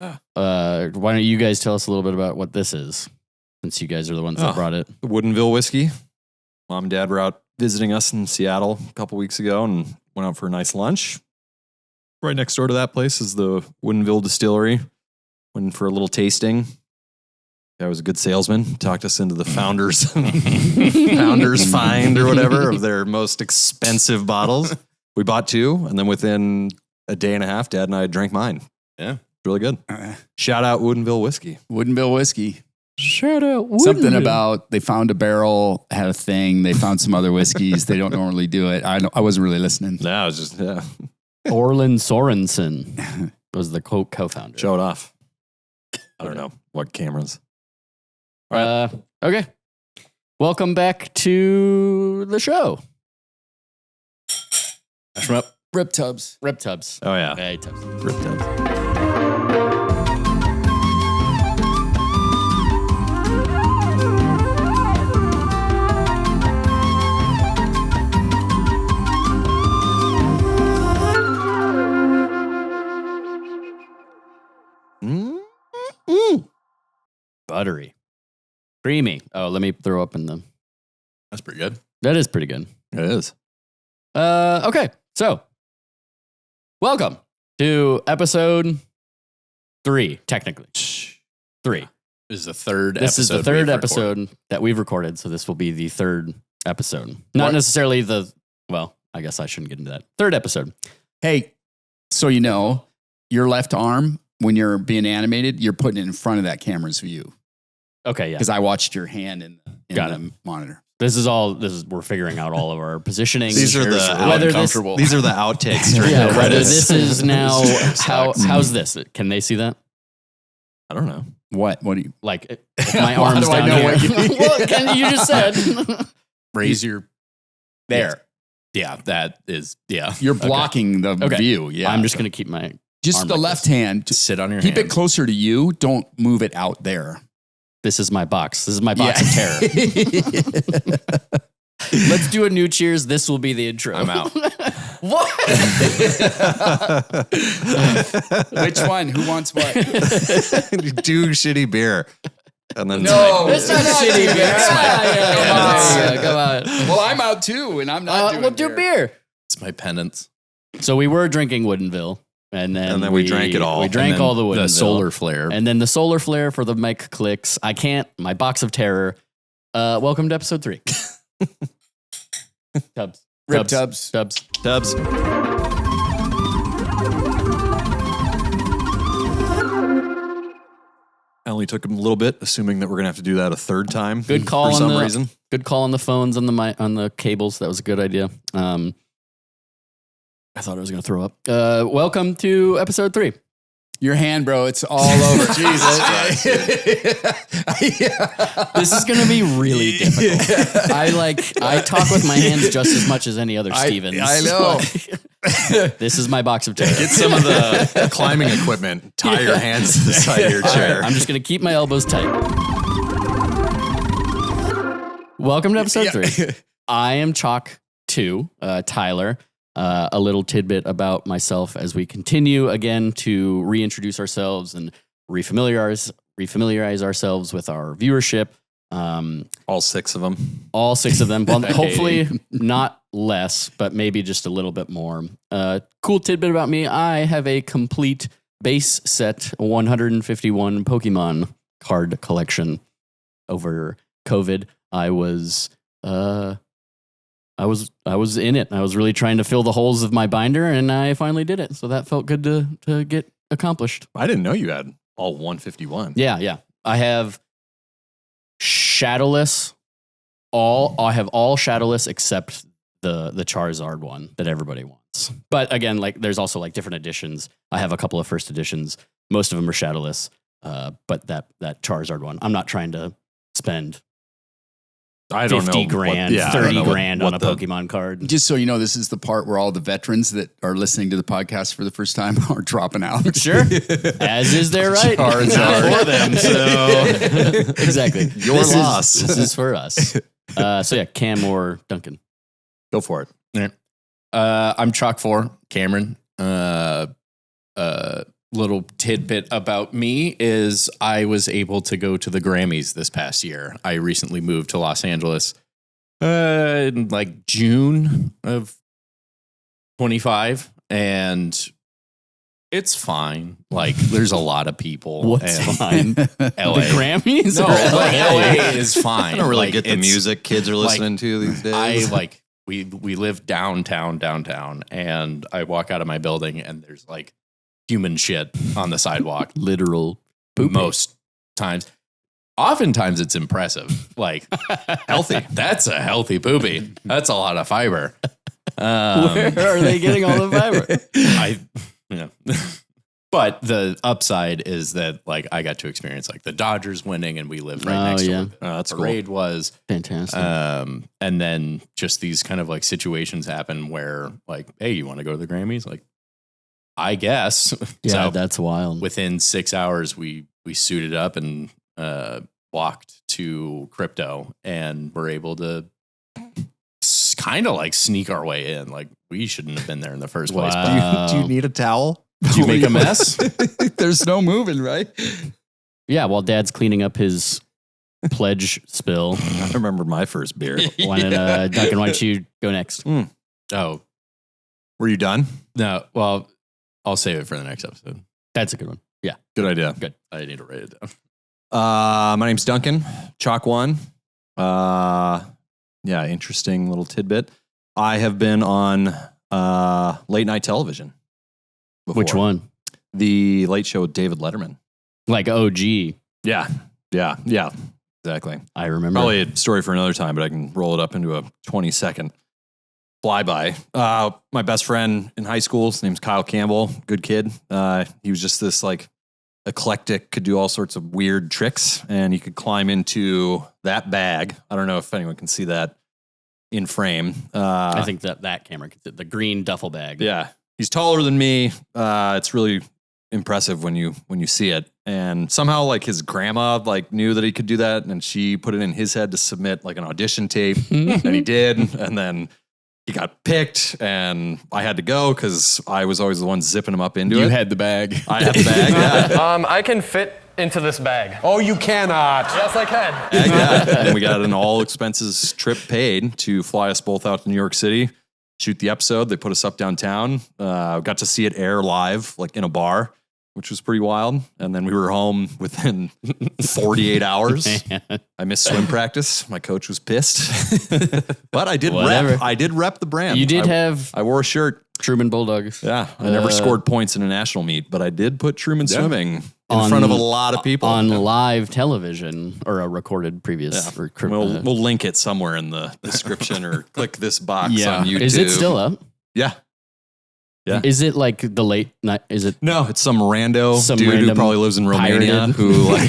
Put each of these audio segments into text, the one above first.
Why don't you guys tell us a little bit about what this is, since you guys are the ones that brought it? The Woodinville whiskey. Mom and Dad were out visiting us in Seattle a couple weeks ago and went out for a nice lunch. Right next door to that place is the Woodinville Distillery. Went in for a little tasting. I was a good salesman. Talked us into the founders find or whatever of their most expensive bottles. We bought 2, and then within a day and a half, Dad and I drank mine. Yeah. Really good. Shout out Woodinville whiskey. Woodinville whiskey. Shout out Woodinville. Something about they found a barrel, had a thing. They found some other whiskeys. They don't normally do it. I wasn't really listening. No, it was just, Orlin Sorensen was the co-founder. Show it off. I don't know what cameras. Okay. Welcome back to the show. Rip tubs. Rip Tubs. Oh, yeah. Hey, Tubs. Rip tubs. Buttery. Creamy. Oh, let me throw up in them. That's pretty good. That is pretty good. It is. Okay. So, welcome to episode 3, technically. 3. This is the third This episode. is the third we've episode recorded. that we've recorded, so this will be the third episode. Not What? necessarily I guess I shouldn't get into that. Third episode. Hey, so you know, your left arm, when you're being animated, you're putting it in front of that camera's view. Okay, yeah. Because I watched your hand in Got the monitor. We're figuring out all of our positioning. These are the uncomfortable. These are the outtakes during Yeah, the whether credits. this is now how's this? Can they see that? I don't know. What do you? Like if my How arms do I down know here. what you mean? Well, you just said. Raise your There. Yeah, that is You're blocking the Okay. view. Yeah. I'm just gonna keep my Just arm the like left this. hand. sit on your Keep it hands. closer to you. Don't move it out there. This is my box. This is my box of terror. Let's do a new cheers. This will be the intro. I'm out. What? Which one? Who wants what? Do shitty beer. And then It's not shitty beer. Yeah. Come on. Well, I'm out too, and I'm not doing We'll do beer. It's my penance. So we were drinking Woodinville, and then we drank it all. We drank And then all the Woodinville. The solar flare. And then the solar flare for the mic clicks. I can't. My box of terror. Welcome to episode 3. Tubs. Rip tubs. Tubs. Dubs. I only took him a little bit, assuming that we're gonna have to do that a third time. Good call for on some the reason. Good call on the phones on the cables. That was a good idea. I thought I was going to throw up. Welcome to episode 3. Your hand, bro. It's all over. Jesus. This is going to be really difficult. I talk with my hands just as much as any other Stevens. I know. This is my box of terror. Get some of the climbing equipment. Tie your hands to the side of your chair. I'm just going to keep my elbows tight. Welcome to episode 3. I am Chalk 2, Tyler. A little tidbit about myself as we continue again to reintroduce ourselves and refamiliarize ourselves with our viewership. All 6 of them. All 6 of them. Well, hopefully not less, but maybe just a little bit more. Cool tidbit about me. I have a complete base set 151 Pokemon card collection. Over COVID, I was in it. I was really trying to fill the holes of my binder, and I finally did it. So that felt good to get accomplished. I didn't know you had all 151. Yeah. I have Shadowless. I have all Shadowless except the Charizard one that everybody wants. But again, like there's also like different editions. I have a couple of first editions. Most of them are Shadowless. But that Charizard one, I'm not trying to spend I don't 50 know grand, 30 grand on a Pokemon card. Just so you know, this is the part where all the veterans that are listening to the podcast for the first time are dropping out. Sure. As is their right. Charizard. For them. So exactly. Your loss. This is for us. So yeah, Cam or Duncan. Go for it. I'm Chalk 4, Cameron. little tidbit about me is I was able to go to the Grammys this past year. I recently moved to Los Angeles in like June of 25, and it's fine. Like, there's a lot of people. What's and fine? LA. The Grammys? No, or like, LA? LA is fine. I don't really Like, get the it's- music kids are listening to these days. we live downtown, and I walk out of my building and there's like human shit on the sidewalk. Literal poopy. Most times. Oftentimes it's impressive. Like, Healthy. That's a healthy poopy. That's a lot of fiber. Where are they getting all the fiber? But the upside is that like I got to experience like the Dodgers winning, and we lived right Oh, next to yeah. where the That's cool. parade was. Fantastic. And then just these kind of like situations happen where like, hey, you want to go to the Grammys? Like, I guess. yeah, So that's wild. within 6 hours, we suited up and walked to crypto, and were able to kind of like sneak our way in. Like, we shouldn't have been there in the first place. But Wow. Do you need a towel? did you make a mess? There's no moving, right? Yeah, while Dad's cleaning up his pledge spill, I remember my first beer. why don't, Duncan, why don't you go next? Oh, Were you done? no. Well, I'll save it for the next episode. That's a good one. Yeah. Good idea. Good. I need to write it down. My name's Duncan, Chalk One. Yeah, interesting little tidbit. I have been on late night television. Before. Which one? The Late Show with David Letterman. Like OG. Yeah, exactly. I remember. Probably a story for another time, but I can roll it up into a 20-second flyby. My best friend in high school, his name's Kyle Campbell. Good kid. He was just this like eclectic, could do all sorts of weird tricks, and he could climb into that bag. I don't know if anyone can see that in frame. I think that camera can sit the green duffel bag. Yeah, he's taller than me. It's really impressive when you see it. And somehow, like, his grandma like knew that he could do that, and she put it in his head to submit like an audition tape, and he did. And then he got picked, and I had to go because I was always the one zipping him up into it. You had the bag. I had the bag. Yeah. I can fit into this bag. Oh, you cannot. Yes, I can. Yeah. And we got an all expenses trip paid to fly us both out to New York City, shoot the episode. They put us up downtown. Got to see it air live, like in a bar, which was pretty wild. And then we were home within 48 hours. I missed swim practice. My coach was pissed, but I did Whatever. rep. I did rep the brand. You did have I wore a shirt. Truman Bulldogs. Yeah, I never scored points in a national meet, but I did put Truman swimming in front of a lot of people on live television or a recorded previous. Yeah. We'll link it somewhere in the description or click this box Yeah. on YouTube. Is it still up? Yeah. Yeah. Is it like the late night? Is it No, it's some rando Some dude who random probably lives in Romania pirated- who like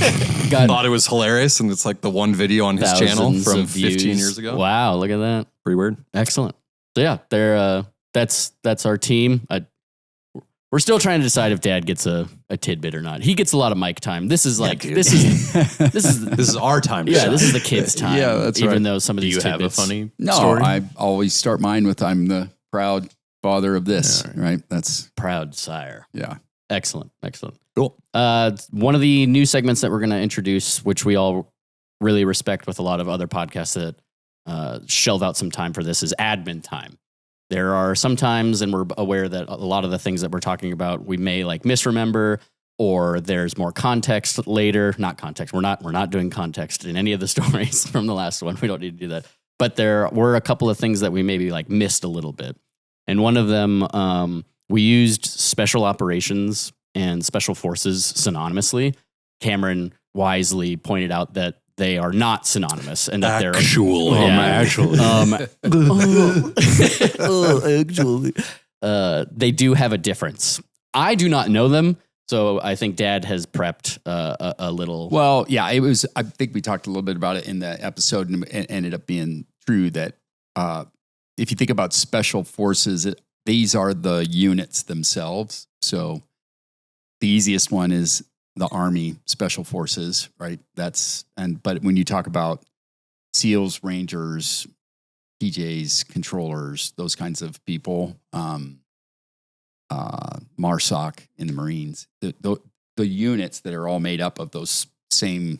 got thought it was hilarious, and it's like the one video on his channel thousands from of 15 views? years ago. Wow, look at that. Pretty weird. Excellent. So yeah, they're that's our team. We're still trying to decide if Dad gets a tidbit or not. He gets a lot of mic time. This is like dude. this is This is our time to yeah, shine. this is the kids' time. Yeah, that's even right. though some of Do these you have a tidbits- funny No, story? I always start mine with I'm the proud father of this, right? That's, proud sire. yeah. Excellent. Cool. One of the new segments that we're going to introduce, which we all really respect with a lot of other podcasts that shelve out some time for this, is admin time. There are some times, and we're aware that a lot of the things that we're talking about, we may like misremember, or there's more context later. Not context. We're not doing context in any of the stories from the last one. We don't need to do that. But there were a couple of things that we maybe like missed a little bit. And one of them, we used special operations and special forces synonymously. Cameron wisely pointed out that they are not synonymous and that they're Actually. actually, they do have a difference. I do not know them, so I think Dad has prepped a little. Well, yeah, it was, I think we talked a little bit about it in the episode, and it ended up being true that if you think about special forces, these are the units themselves. So the easiest one is the Army Special Forces, right? But when you talk about SEALs, Rangers, PJs, controllers, those kinds of people, MARSOC in the Marines. The units that are all made up of those same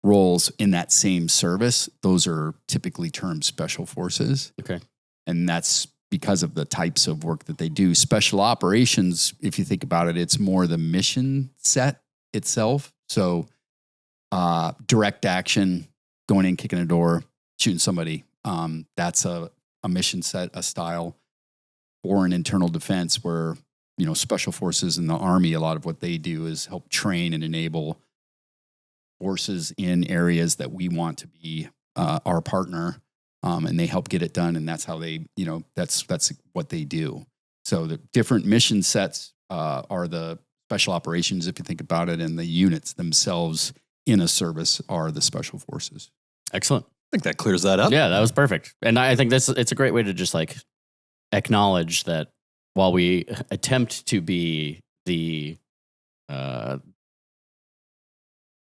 roles in that same service, those are typically termed special forces. Okay. And that's because of the types of work that they do. Special operations, if you think about it, it's more the mission set itself. So direct action, going in, kicking a door, shooting somebody. That's a mission set, a style. Foreign internal defense, where, special forces in the Army, a lot of what they do is help train and enable forces in areas that we want to be our partner, and they help get it done. And that's how they, that's what they do. So the different mission sets are the special operations, if you think about it, and the units themselves in a service are the special forces. Excellent. I think that clears that up. Yeah, that was perfect. And I think it's a great way to just like acknowledge that while we attempt to be the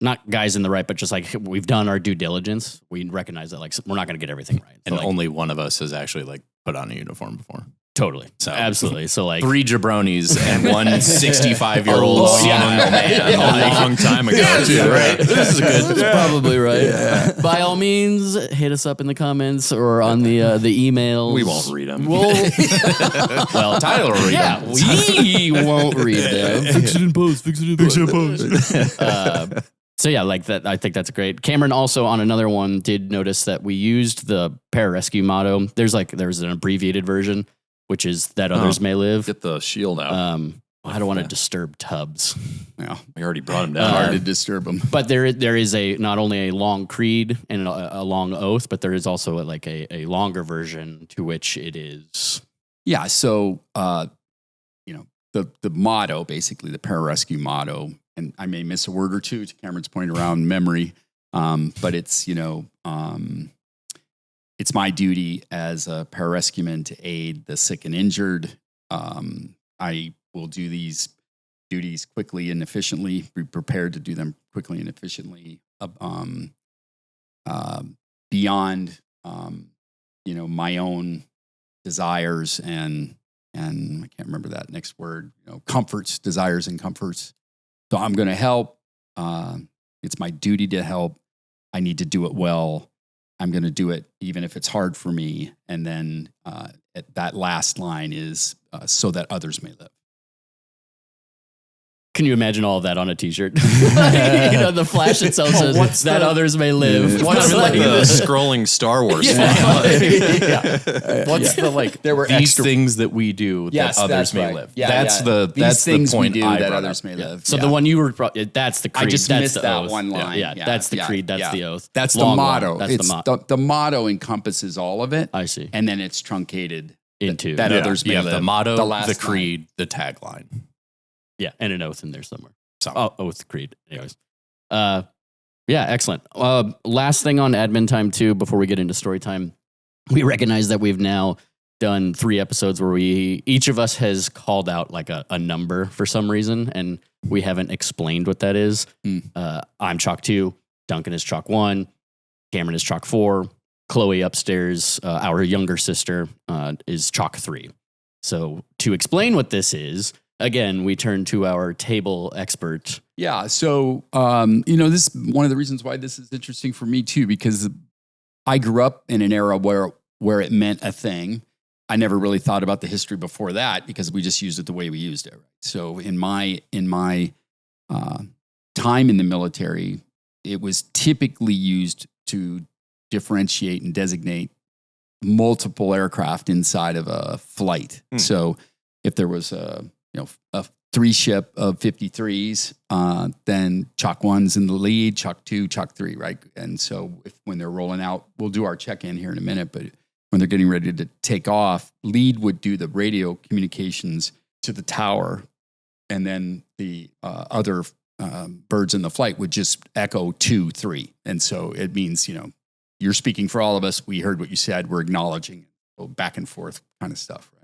not guys in the right, but just like we've done our due diligence, we recognize that like we're not going to get everything right. And like, only one of us has actually like put on a uniform before. totally. So Absolutely. So like 3 jabronis and one 65-year-old man. A long time ago, too. Right. This is good. That's probably right. By all means, hit us up in the comments or on the emails. We won't read them. Well, Tyler will read them. we won't read them. Fix it in post. Fix it in post. So yeah, like that. I think that's great. Cameron also on another one did notice that we used the pararescue motto. There's an abbreviated version, which is that others may live. Get the shield out. I don't want to disturb Tubbs. Yeah, We already brought him down. hard to disturb them. But there is not only a long creed and a long oath, but there is also a longer version to which it is. Yeah. So, the motto, basically the pararescue motto, and I may miss a word or two to Cameron's point around memory, but it's, it's my duty as a pararescueman to aid the sick and injured. I will do these duties quickly and efficiently, be prepared to do them quickly and efficiently, beyond, my own desires and I can't remember that next word, comforts, desires and comforts. So I'm going to help. It's my duty to help. I need to do it well. I'm going to do it even if it's hard for me. And then that last line is so that others may live. Can you imagine all of that on a T-shirt? The flash itself says that others may live. What's like the scrolling Star Wars font? What's the like? There were these extra things that we do Yes, that others that's may right. live. Yeah, that's yeah. the These things point we do I that brought others up. may live. So Yeah. the one you were, that's the creed. I just that's missed the that oath. one line. Yeah, that's the creed. That's the oath. That's Long the motto. one. That's It's the motto. the motto encompasses all of it, I see. and then it's truncated Into that others may Yeah, live. the motto, The last the line. creed, the tagline. Yeah, and an oath in there somewhere. Some. Oh, oath, creed. Anyways. Yeah, excellent. Last thing on admin time too, before we get into story time, we recognize that we've now done 3 episodes where each of us has called out like a number for some reason, and we haven't explained what that is. I'm chalk 2, Duncan is chalk 1, Cameron is chalk 4, Chloe upstairs, our younger sister, is chalk 3. So to explain what this is, again, we turn to our table expert. Yeah. So, this is one of the reasons why this is interesting for me too, because I grew up in an era where it meant a thing. I never really thought about the history before that because we just used it the way we used it. Right? So in my time in the military, it was typically used to differentiate and designate multiple aircraft inside of a flight. So if there was a 3-ship of 53s, then chalk 1's in the lead, chalk 2, chalk 3, right? And so when they're rolling out, we'll do our check-in here in a minute, but when they're getting ready to take off, lead would do the radio communications to the tower, and then the other birds in the flight would just echo 2, 3. And so it means, you're speaking for all of us. We heard what you said. We're acknowledging back and forth kind of stuff, right?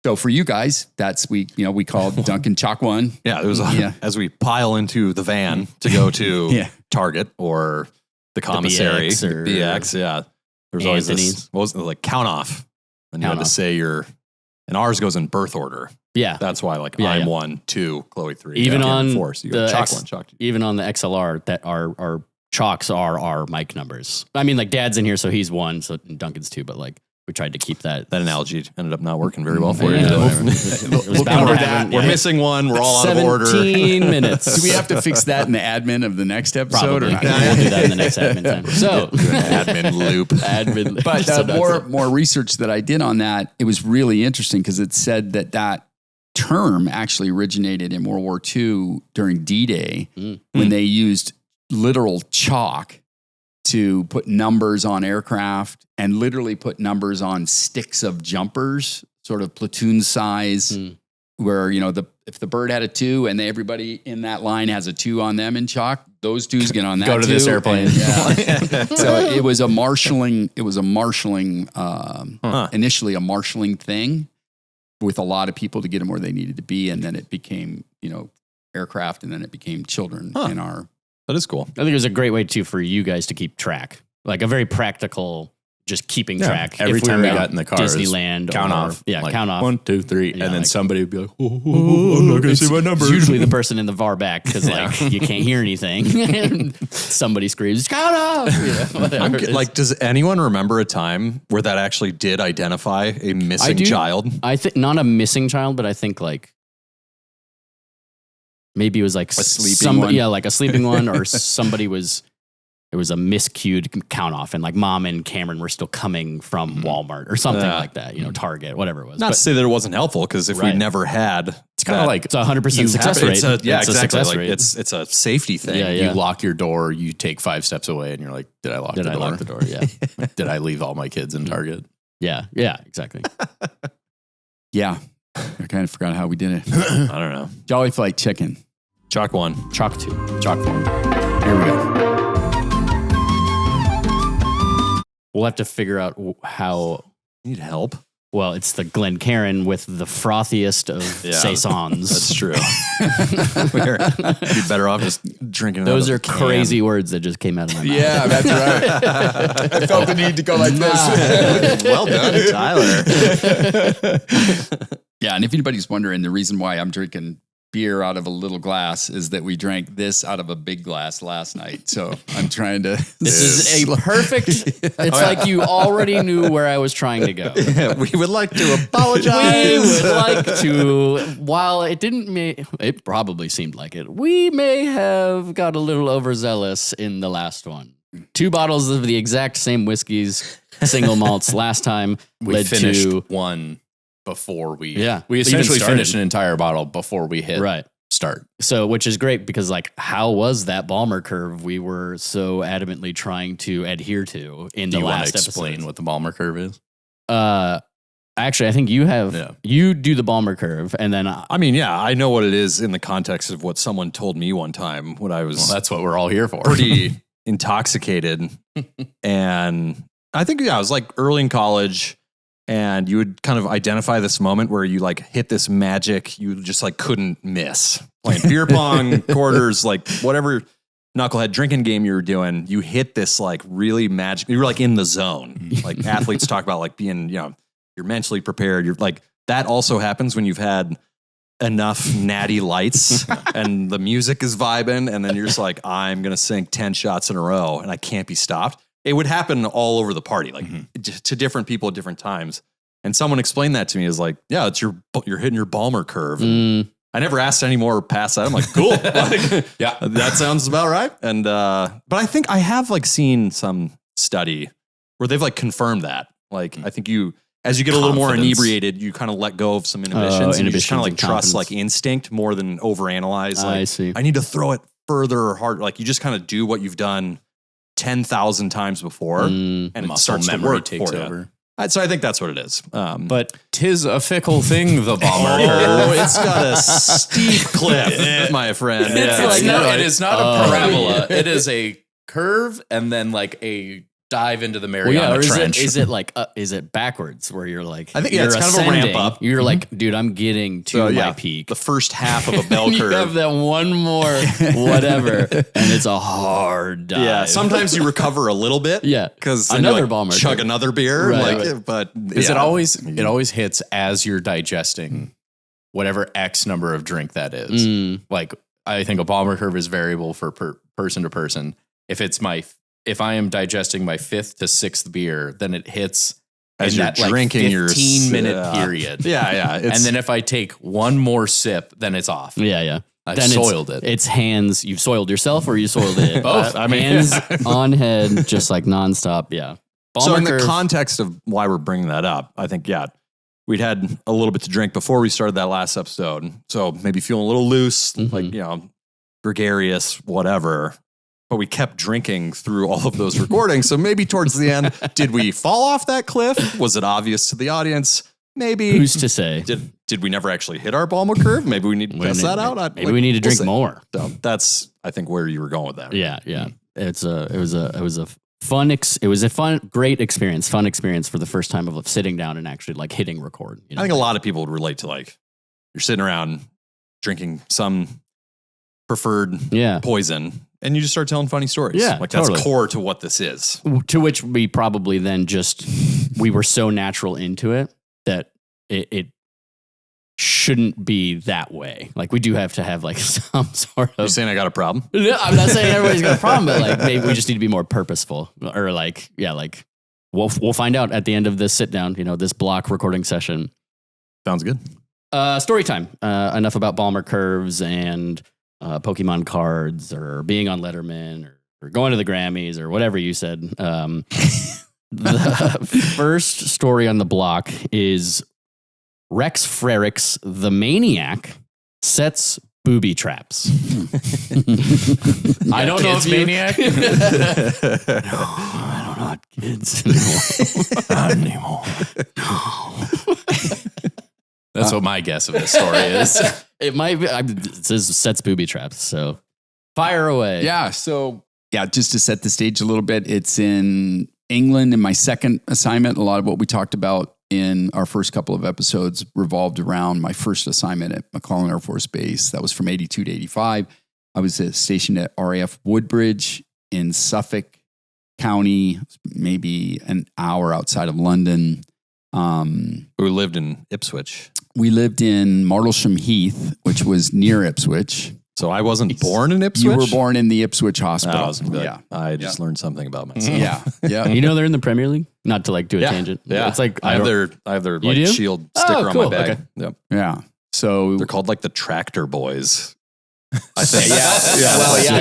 So for you guys, we called Duncan chalk 1. Yeah, there was as we pile into the van to go to Target or the commissary, BX or BX. Yeah, there's always Anthony's. this. What was it, like count off? And you had to say your And ours goes in birth order. Yeah. That's why like Yeah, I'm yeah. 1, 2, Chloe 3. Even Duncan on 4. So you go the chalk 1, chalk 2. even on the XLR, that our chalks are our mic numbers. I mean, like Dad's in here, so he's 1, so Duncan's 2, but like we tried to keep that. That analogy ended up not working very well for Yeah, you. we'll cover that. We're missing one. We're all out of order. 17 minutes. Do we have to fix that in the admin of the next episode? Probably. Or not? We'll do that in the next admin time. So Admin loop. admin. But so that's it. more research that I did on that, it was really interesting because it said that term actually originated in World War II during D-Day when they used literal chalk to put numbers on aircraft and literally put numbers on sticks of jumpers, sort of platoon size, where, you know, if the bird had a 2 and everybody in that line has a 2 on them in chalk, those 2s get on that. Go to this airplane. So it was a marshalling. It was a marshalling. Initially, a marshalling thing with a lot of people to get them where they needed to be, and then it became, you know, aircraft, and then it became children in our. That is cool. I think it was a great way too for you guys to keep track, like a very practical, just keeping track. Every If time we're we got at in the car, it was Disneyland, count or, off. yeah, Like, count off. 1, 2, 3, Yeah, and then like- somebody would be like, I'm not going to see my number. It's usually the person in the VAR back because like you can't hear anything. Somebody screams, "Count off!" You know, whatever it is. Like, does anyone remember a time where that actually did identify a missing do. child? I think not a missing child, but I think like maybe it was like sleeping one? Yeah, like a sleeping one, or somebody was. It was a miscued count off, and like Mom and Cameron were still coming from Walmart or something Yeah. like that. You know, Target, whatever it was. Not But to say that it wasn't helpful, because if we Right. never had, It's kind of like it's a 100% success rate. It's a, yeah, It's a exactly. success Like, rate. it's a safety thing. Yeah, yeah. you lock your door, you take 5 steps away, and you're like, did I lock Did the I door? lock the door? Yeah, Did I leave all my kids in Target? yeah, exactly. Yeah, I kind of forgot how we did it. I don't know. Jolly Flight Chicken. Chalk 1. Chalk 2. Chalk form. Here we go. We'll have to figure out how. Need help? Well, it's the Glencairn with the frothiest of saisons. That's true. We'd be better off just drinking. Those out are of a can. crazy words that just came out of my mouth. Yeah, that's right. I felt the need to go like this. Well done, Tyler. Yeah, and if anybody's wondering, the reason why I'm drinking beer out of a little glass is that we drank this out of a big glass last night. So I'm trying to. This is a perfect. It's like you already knew where I was trying to go. We would like to We apologize. would like to, while it didn't, it probably seemed like it. We may have got a little overzealous in the last one. 2 bottles of the exact same whiskeys, single malts last time We led finished to one before we. Yeah. We Even essentially started. finished an entire bottle before we hit right. start. So, which is great because, like, how was that Balmer curve we were so adamantly trying to adhere to in Do the you want last to explain episode? what the Balmer curve is? Actually, I think you have. Yeah. You do the Balmer curve, and then I mean, yeah, I know what it is in the context of what someone told me one time when I was Well, that's what we're all here for. pretty intoxicated. And I think, yeah, I was like early in college, and you would kind of identify this moment where you like hit this magic you just like couldn't miss. Playing beer pong, quarters, like whatever knucklehead drinking game you were doing, you hit this like really magic. You were like in the zone. Like athletes talk about like being, you know, you're mentally prepared. You're like, that also happens when you've had enough natty lights and the music is vibing, and then you're just like, I'm going to sink 10 shots in a row and I can't be stopped. It would happen all over the party, like to different people at different times. And someone explained that to me as like, yeah, it's you're hitting your Balmer curve. And I never asked any more past that. I'm like, cool. Like, Yeah. that sounds about right. And, but I think I have like seen some study where they've like confirmed that. Like, I think as you get a little more Confidence. inebriated, you kind of let go of some inhibitions. And you just kind of like inhibitions and trust confidence. like instinct more than overanalyze. Like, I see. I need to throw it further or harder. Like you just kind of do what you've done 10,000 times before, and it Muscle starts to memory work takes for you. over. So I think that's what it is. But 'tis a fickle thing, the Balmer oh, curve. it's got a steep cliff, my friend. It's Yeah. like, no, it is not a Oh, parabola. It is a curve and then like a dive into the Well, Mariana yeah, or Trench. is it backwards where you're like, I think, you're it's kind of a ramp ascending, up. You're like, dude, I'm getting to my peak. The first half of a bell And you have curve. that one more whatever, and it's a hard dive. Yeah, sometimes you recover a little bit. Yeah. because Another bomber chug curve. another beer. Right. But Is it always hits as you're digesting whatever X number of drink that is. Mm. Like I think a bomber curve is variable for person to person. If I am digesting my 5th to 6th beer, then it hits as in you're that drinking like your 15-minute period. Yeah. And then if I take one more sip, then it's off. Yeah. I've Then soiled it. It's hands. You've soiled yourself or you soiled it. Both. I mean, hands on head, just like nonstop. Yeah. So in Bomber the curve. context of why we're bringing that up, I think, we'd had a little bit to drink before we started that last episode. So maybe feeling a little loose, Mhm. gregarious, whatever. But we kept drinking through all of those recordings. So maybe towards the end, did we fall off that cliff? Was it obvious to the audience? Maybe. Who's to say? Did we never actually hit our Balmer curve? Maybe we need to test that out. Maybe we need to drink more. So that's, I think, where you were going with that. Yeah. It was a fun. It was a great experience. Fun experience for the first time of sitting down and actually like hitting record. I think a lot of people would relate to you're sitting around drinking some preferred poison and you just start telling funny stories. Yeah, that's totally. core to what this is. To which we probably then we were so natural into it that it shouldn't be that way. Like we do have to have like some sort of. You're saying I got a problem? No, I'm not saying everybody's got a problem, but like maybe we just need to be more purposeful, or we'll find out at the end of this sit down. This block recording session. Sounds good. Story time. Enough about Balmer curves and Pokemon cards, or being on Letterman, or going to the Grammys, or whatever you said. The first story on the block is Rex Frericks, the maniac, sets booby traps. I don't know if Maniac? I don't know kids anymore. That's what my guess of this story is. It might be. It says sets booby traps. So fire away. Yeah. So, just to set the stage a little bit, it's in England in my second assignment. A lot of what we talked about in our first couple of episodes revolved around my first assignment at McClellan Air Force Base. That was from 82 to 85. I was stationed at RAF Woodbridge in Suffolk County, maybe an hour outside of London. We lived in Ipswich. We lived in Martlesham Heath, which was near Ipswich. So I wasn't born in Ipswich? You were born in the Ipswich Hospital. I was I just learned something about myself. Yeah. They're in the Premier League. Not to do a tangent. Yeah. It's like I have their You do? shield sticker on cool. my bag. Okay. Yep. Yeah. So They're called the Tractor Boys. I think.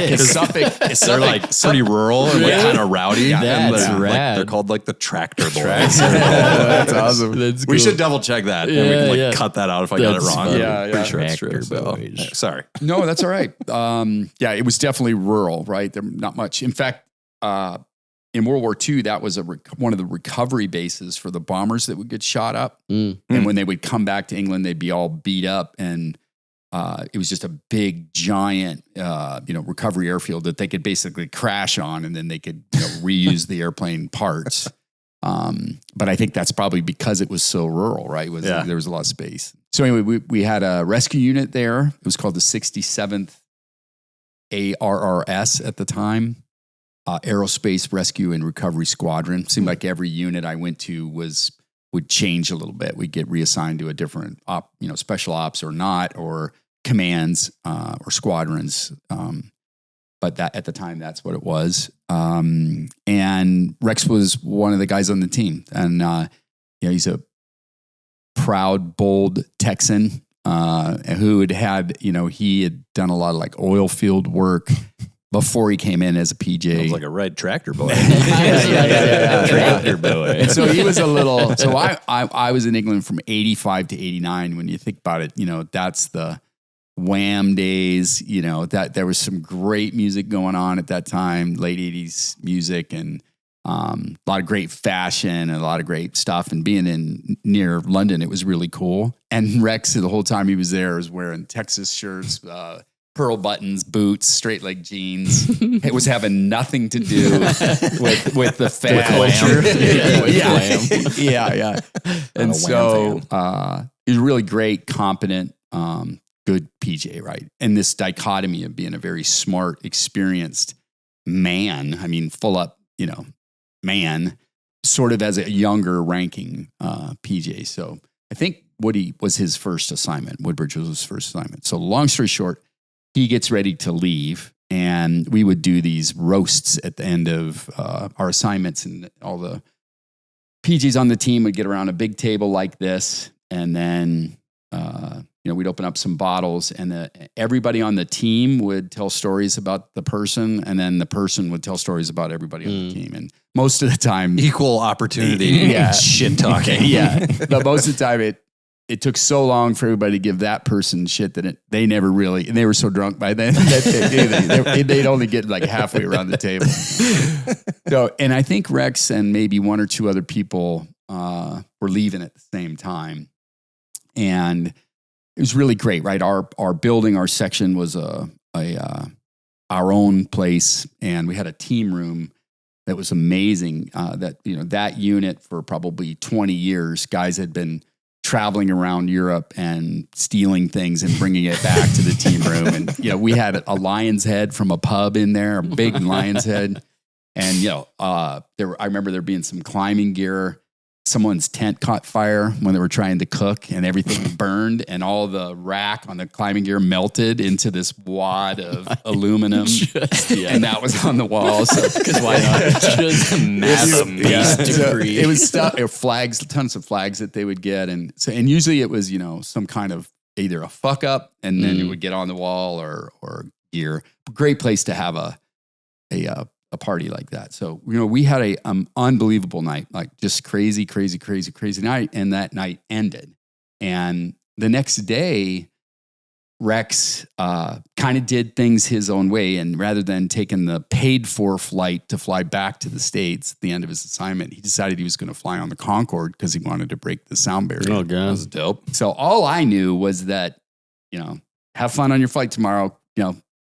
because Suffolk, They're pretty rural and kind of rowdy. Yeah, and that's rad. they're called the Tractor Boys. That's awesome. That's We cool. should double check that and we can cut that out if I got it That's wrong. funny. I'm pretty sure it's true. Tractor So, Boys. sorry. No, that's all right. It was definitely rural, right? There not much. In fact, in World War II, that was one of the recovery bases for the bombers that would get shot up. Mm. And when they would come back to England, they'd be all beat up, and it was just a big, giant, recovery airfield that they could basically crash on, and then they could reuse the airplane parts. But I think that's probably because it was so rural, right? There was a lot of space. So anyway, we had a rescue unit there. It was called the 67th ARRS at the time, Aerospace Rescue and Recovery Squadron. Seemed like every unit I went to would change a little bit. We'd get reassigned to a different special ops or not, or commands or squadrons. But that at the time, that's what it was. And Rex was one of the guys on the team, and he's a proud, bold Texan who had he had done a lot of oil field work before he came in as a PJ. Sounds like a right tractor boy. Tractor boy. And so he was a little. So I was in England from 85 to 89. When you think about it, that's the Wham days. That there was some great music going on at that time, late 80s music, and a lot of great fashion and a lot of great stuff. And being near London, it was really cool. And Rex, the whole time he was there, was wearing Texas shirts, pearl buttons, boots, straight leg jeans. It was having nothing to do with the fan culture. Yeah. And so he was really great, competent, good PJ, right? And this dichotomy of being a very smart, experienced man, I mean, full up, man, sort of as a younger ranking PJ. So I think Woody was his first assignment. Woodbridge was his first assignment. So long story short, he gets ready to leave, and we would do these roasts at the end of our assignments, and all the PGs on the team would get around a big table like this, and then we'd open up some bottles, and everybody on the team would tell stories about the person, and then the person would tell stories about everybody on the team. And most of the time, Equal opportunity shit talking. yeah, but most of the time it took so long for everybody to give that person shit that they never really, and they were so drunk by then that they'd only get like halfway around the table. So, and I think Rex and maybe one or two other people were leaving at the same time. And it was really great, right? Our building, our section was our own place, and we had a team room that was amazing. That unit for probably 20 years, guys had been traveling around Europe and stealing things and bringing it back to the team room. And, we had a lion's head from a pub in there, a big lion's head. And, I remember there being some climbing gear. Someone's tent caught fire when they were trying to cook, and everything burned, and all the rack on the climbing gear melted into this wad of aluminum. And that was on the wall. So, because why not? Just massive debris. It was stuff, flags, tons of flags that they would get. And usually it was, some kind of either a fuck up, and then it would get on the wall or gear. Great place to have a party like that. So, we had a unbelievable night, like just crazy night. And that night ended. And the next day, Rex kind of did things his own way. And rather than taking the paid for flight to fly back to the States at the end of his assignment, he decided he was going to fly on the Concorde because he wanted to break the sound barrier. Oh, God. That was dope. So all I knew was that, have fun on your flight tomorrow,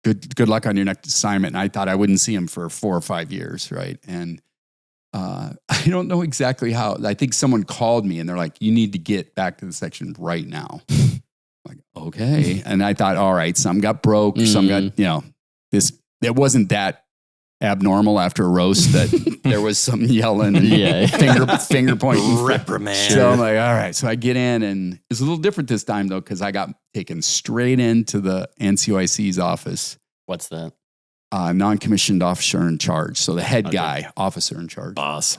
good luck on your next assignment. And I thought I wouldn't see him for 4 or 5 years, right? And I don't know exactly how. I think someone called me and they're like, you need to get back to the section right now. I'm like, okay. And I thought, all right, some got broke, some got, it wasn't that abnormal after a roast that there was some yelling and finger pointing. Reprimand. So I'm like, all right. So I get in, and it's a little different this time though, because I got taken straight into the NCOIC's office. What's that? Non-commissioned officer in charge. So the head guy, officer in charge. Boss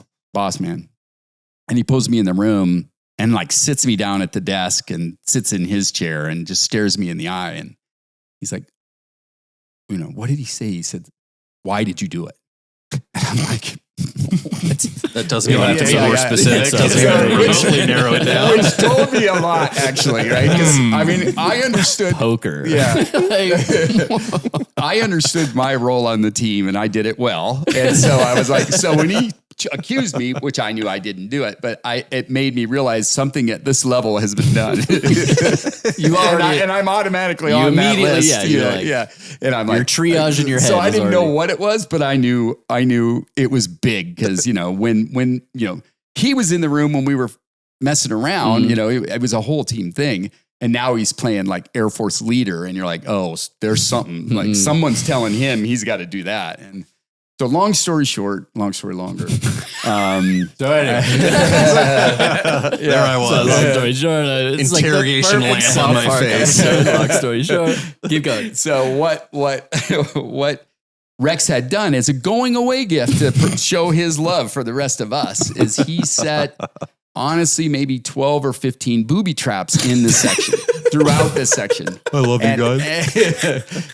man. And he pulls me in the room and like sits me down at the desk and sits in his chair and just stares me in the eye. And he's like, what did he say? He said, why did you do it? And I'm like, what? That doesn't have to be more specific. Really narrow it down. Which told me a lot, actually, right? Because I understood poker. Yeah, I understood my role on the team, and I did it well. And so I was like, so when he accused me, which I knew I didn't do it, but it made me realize something at this level has been done. And I'm automatically on that list. Yeah. And I'm you're like triaging your head. So I didn't know what it was, but I knew it was big because when he was in the room when we were messing around, it was a whole team thing. And now he's playing like Air Force leader, and you're like, oh, there's something like someone's telling him he's got to do that. And so long story short, long story longer. There I was. So long story short, it's interrogation like lamp on my face. Long story short, keep going. So what Rex had done as a going away gift to show his love for the rest of us is he set, honestly, maybe 12 or 15 booby traps in this section. Throughout this section. I love you guys.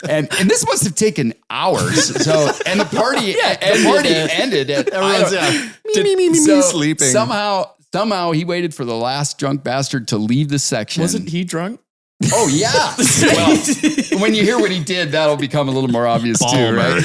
And this must have taken hours. So, and the party ended at everyone's sleeping. Somehow he waited for the last drunk bastard to leave the section. Wasn't he drunk? Oh yeah. when you hear what he did, that'll become a little more obvious too, right?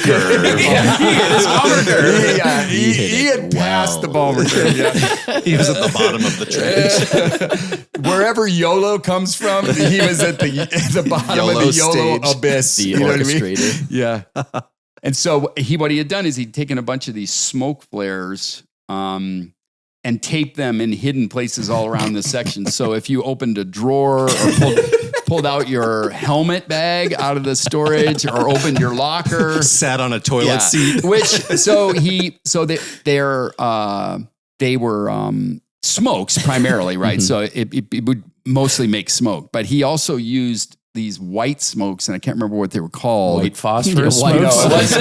He had passed the Balmer curve. Yeah. He was at the bottom of the trench. Wherever YOLO comes from, he was at the bottom of the YOLO stage. abyss. The You know what I mean? orchestrator. Yeah. And so what he had done is he'd taken a bunch of these smoke flares and taped them in hidden places all around the section. So if you opened a drawer or pulled out your helmet bag out of the storage or opened your locker, Sat on a toilet seat. They were smokes primarily, right? So it would mostly make smoke, but he also used these white smokes, and I can't remember what they were called. White phosphorus White, no, smokes.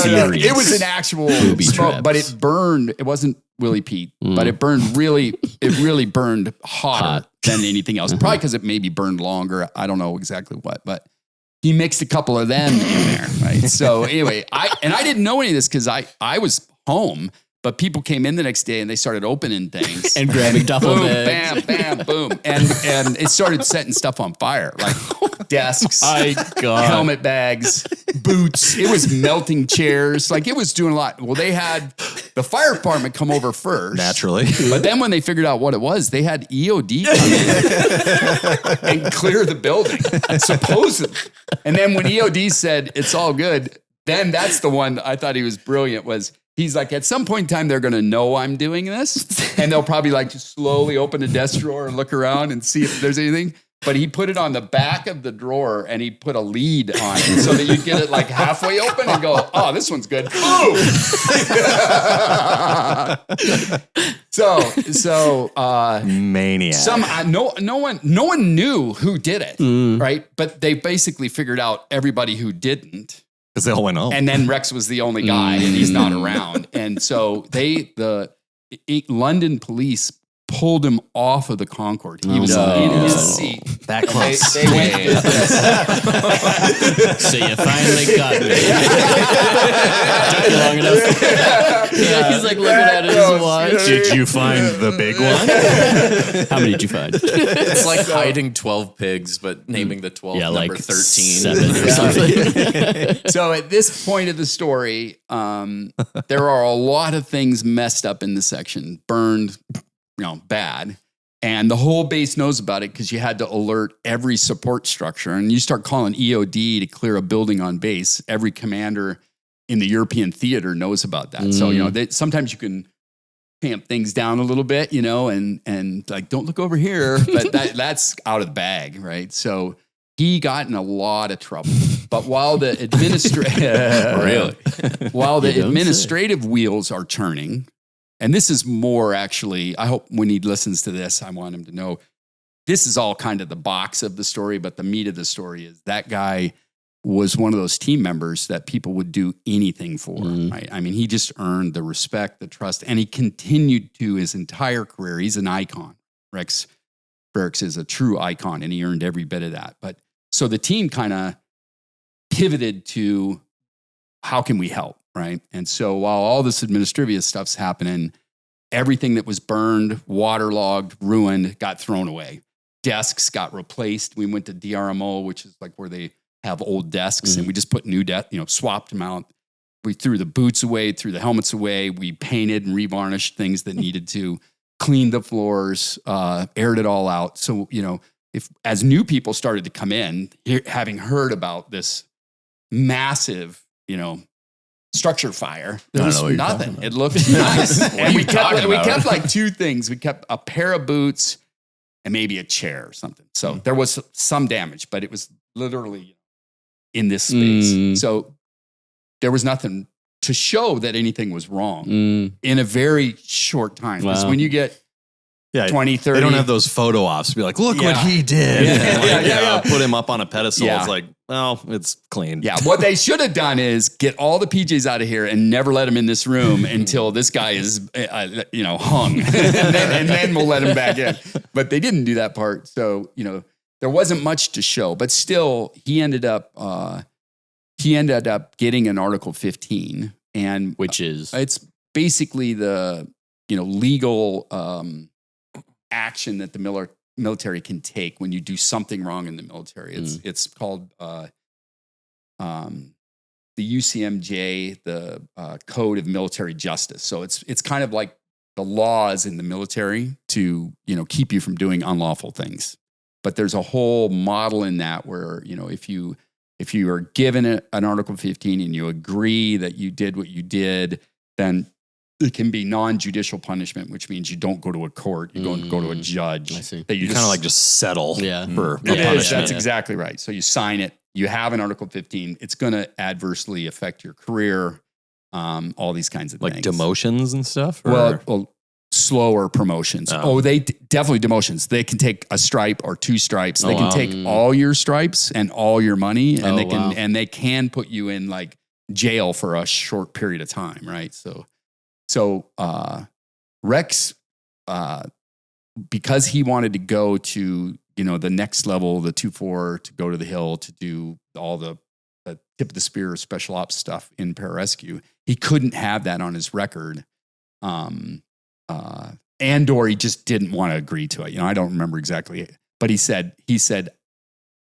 no. It was an actual Booby smoke, but traps. it burned. It wasn't Willie Pete, but it burned really burned hotter Hot. than anything else. Probably because it maybe burned longer. I don't know exactly what, but he mixed a couple of them in there, right? So anyway, I didn't know any of this because I was home. But people came in the next day and they started opening things And grabbing duffel boom, bags. bam, boom, and it started setting stuff on fire, like desks, helmet bags, boots. It was melting chairs, like it was doing a lot. Well, they had the fire department come over first, Naturally. but then when they figured out what it was, they had EOD come in and clear the building, supposedly. And then when EOD said it's all good, then that's the one I thought he was brilliant was. He's like, at some point in time, they're going to know I'm doing this. And they'll probably like just slowly open the desk drawer and look around and see if there's anything. But he put it on the back of the drawer and he put a lead on it so that you get it like halfway open and go, oh, this one's good. Boom. so Maniac. no one knew who did it, right? But they basically figured out everybody who didn't. Because they all went home. And then Rex was the only guy and he's not around. And so the London police pulled him off of the Concorde. He was in his seat. That close. They went with this. So you finally got me. Took you long enough. Yeah, he's like looking at his watch. Did you find the big one? How many did you find? It's like hiding 12 pigs, but naming the 12 Yeah, number like 13. 7 or something. So at this point of the story, there are a lot of things messed up in the section, burned, bad. And the whole base knows about it because you had to alert every support structure. And you start calling EOD to clear a building on base. Every commander in the European theater knows about that. So, sometimes you can tamp things down a little bit, and like, don't look over here. But that's out of the bag, right? So he got in a lot of trouble. But while the administrative wheels are turning, and this is more actually, I hope when he listens to this, I want him to know this is all kind of the box of the story, but the meat of the story is that guy was one of those team members that people would do anything for. Right? I mean, he just earned the respect, the trust, and he continued to his entire career. He's an icon. Rex is a true icon, and he earned every bit of that. But so the team kind of pivoted to how can we help? Right. And so while all this administrative stuff's happening, everything that was burned, waterlogged, ruined, got thrown away. Desks got replaced. We went to DRMO, which is like where they have old desks, and we just put new desks, swapped them out. We threw the boots away, threw the helmets away. We painted and revarnished things that needed to, cleaned the floors, aired it all out. So, if as new people started to come in, having heard about this massive, structure fire. There was nothing. It looked nice. And we kept like two things. We kept a pair of boots and maybe a chair or something. So there was some damage, but it was literally in this space. So there was nothing to show that anything was wrong in a very short time. Because when you get 20, 30. They don't have those photo ops to be like, look what he did. Put him up on a pedestal. It's like, well, it's clean. Yeah. What they should have done is get all the PJs out of here and never let him in this room until this guy is, hung. and then we'll let him back in. But they didn't do that part. So, there wasn't much to show. But still, he ended up getting an Article-15. And Which is? It's basically the, legal action that the military can take when you do something wrong in the military. It's called the UCMJ, the Code of Military Justice. So it's kind of like the laws in the military to, keep you from doing unlawful things. But there's a whole model in that where, if you are given an Article 15 and you agree that you did what you did, then it can be non-judicial punishment, which means you don't go to a court, you don't go to a judge. I see. That You kind of like just settle for It the is. punishment. That's exactly right. So you sign it. You have an Article 15. It's going to adversely affect your career, all these kinds of Like things. demotions and stuff? Or? Well, slower promotions. They definitely demotions. They can take a stripe or 2 stripes. They can take all your stripes and all your money, and they can put you in like jail for a short period of time, right? So Rex, because he wanted to go to the next level, the 2-4, to go to the Hill to do all the tip of the spear special ops stuff in pararescue, he couldn't have that on his record. Andor, he just didn't want to agree to it. I don't remember exactly, but he said,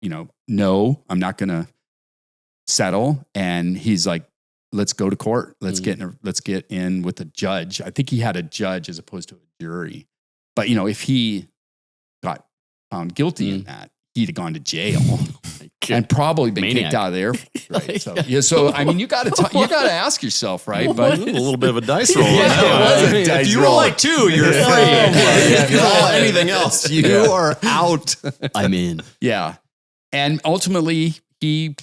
no, I'm not going to settle. And he's like, let's go to court. Let's get in with a judge. I think he had a judge as opposed to a jury. But if he got found guilty in that, he'd have gone to jail and probably been kicked out of there. Right. So I mean, you got to ask yourself, right? But a little bit of a dice roll. If you roll like 2, you're free. If you roll anything else, you are out. I'm in. Yeah. And ultimately, he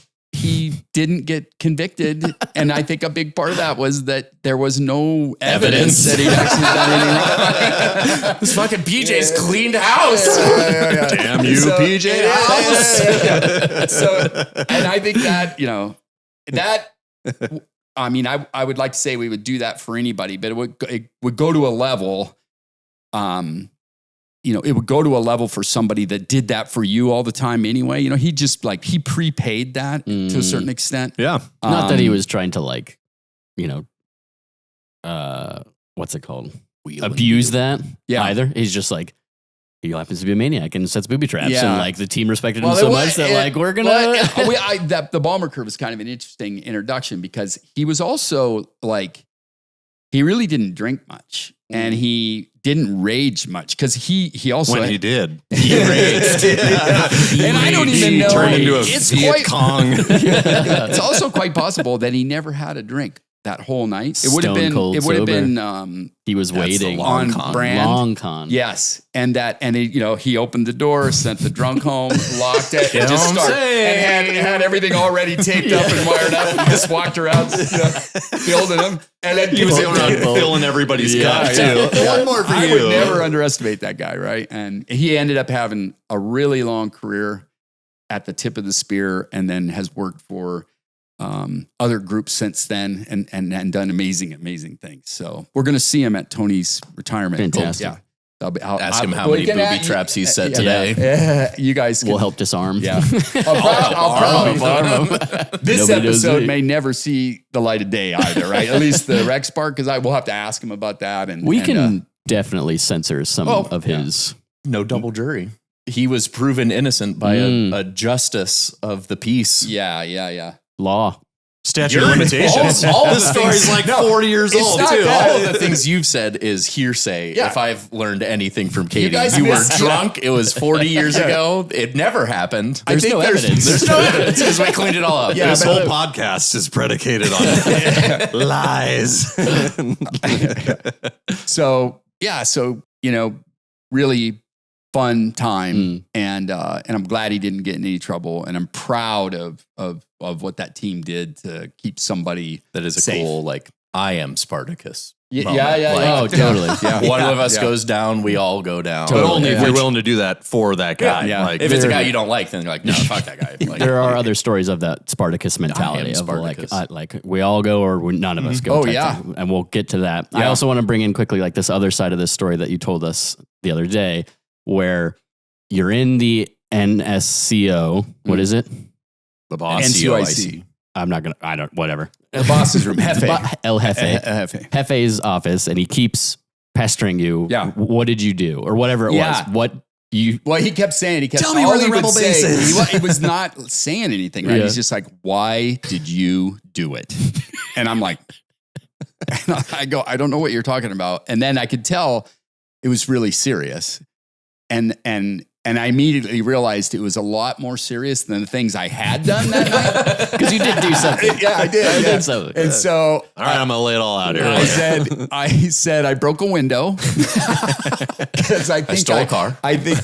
didn't get convicted. And I think a big part of that was that there was no evidence that he'd actually done anything wrong. This fucking PJ's cleaned house. Damn you, PJ House. And I think that, I mean, I would like to say we would do that for anybody, but it would go to a level, it would go to a level for somebody that did that for you all the time anyway. He just he prepaid that to a certain extent. Yeah. Not that he was trying to what's it called? Abuse that either. He's just like, he happens to be a maniac and sets booby traps. Yeah. And the team respected him so much that we're going to. The Bomber Curve is kind of an interesting introduction because he was also he really didn't drink much and he didn't rage much because he also he did. He raged. And I don't even know. Turned into a Viet Cong. It's also quite possible that he never had a drink that whole night. It would have been. Stone cold It would have sober. been. He was waiting on brand. Long con. Yes, and he opened the door, sent the drunk home, locked it, and just started, and had everything already taped up and wired up, and just walked around, building them, and then He was going around filling everybody's cup too. One more for I you. would never underestimate that guy, right? And he ended up having a really long career at the tip of the spear, and then has worked for other groups since then, and done amazing things. So we're going to see him at Tony's retirement. Fantastic. Yeah. Ask him how many booby traps he's set today. Yeah, you guys We'll help disarm. Yeah. I'll probably arm him. This Nobody knows episode me. may never see the light of day either, right? At least the Rex part, because we'll have to ask him about that. And We can definitely censor some of his. No double jury. He was proven innocent by a justice of the peace. Yeah. Law. Statute of limitations. all This the story's things- like No, 40 years It's old not too. all of the things you've said is hearsay. Yeah. If I've learned anything from Katie, guys you were missed- drunk. It was 40 years ago. It never happened. There's no evidence. There's no evidence because we cleaned it all up. This whole podcast is predicated on lies. So really fun time, and I'm glad he didn't get in any trouble, and I'm proud of what that team did to keep somebody That is a safe. cool, I am Spartacus. Yeah, moment. yeah. Oh, totally. Yeah. One of us Yeah. goes down, we all go down. But only if Yeah. you're willing to do that for that guy. Yeah. Like, If it's a guy you don't like, then you're like, no, fuck that guy. There are other stories of that Spartacus mentality of Spartacus. we all go or none of us go. Oh, type yeah. thing. And we'll get to that. I Yeah. also want to bring in quickly this other side of this story that you told us the other day, where you're in the NSCO. What is it? The boss. NCOIC. I'm not gonna. I don't. Whatever. The boss's room. Hefe. El Jefe. Hefe. Jefe's office, and he keeps pestering you. Yeah. What did you do, or whatever it Yeah. was? What Well, he kept saying, Tell me where the rebel base is. He was not saying anything, right? Yeah. He's just like, why did you do it? And I'm like, I go, I don't know what you're talking about. And then I could tell it was really serious. And I immediately realized it was a lot more serious than the things I had done that night. Because you did do something. Yeah, I did. I yeah. did something. And so All right, I'm gonna lay it all out here. I said I broke a window because I think stole a car. I think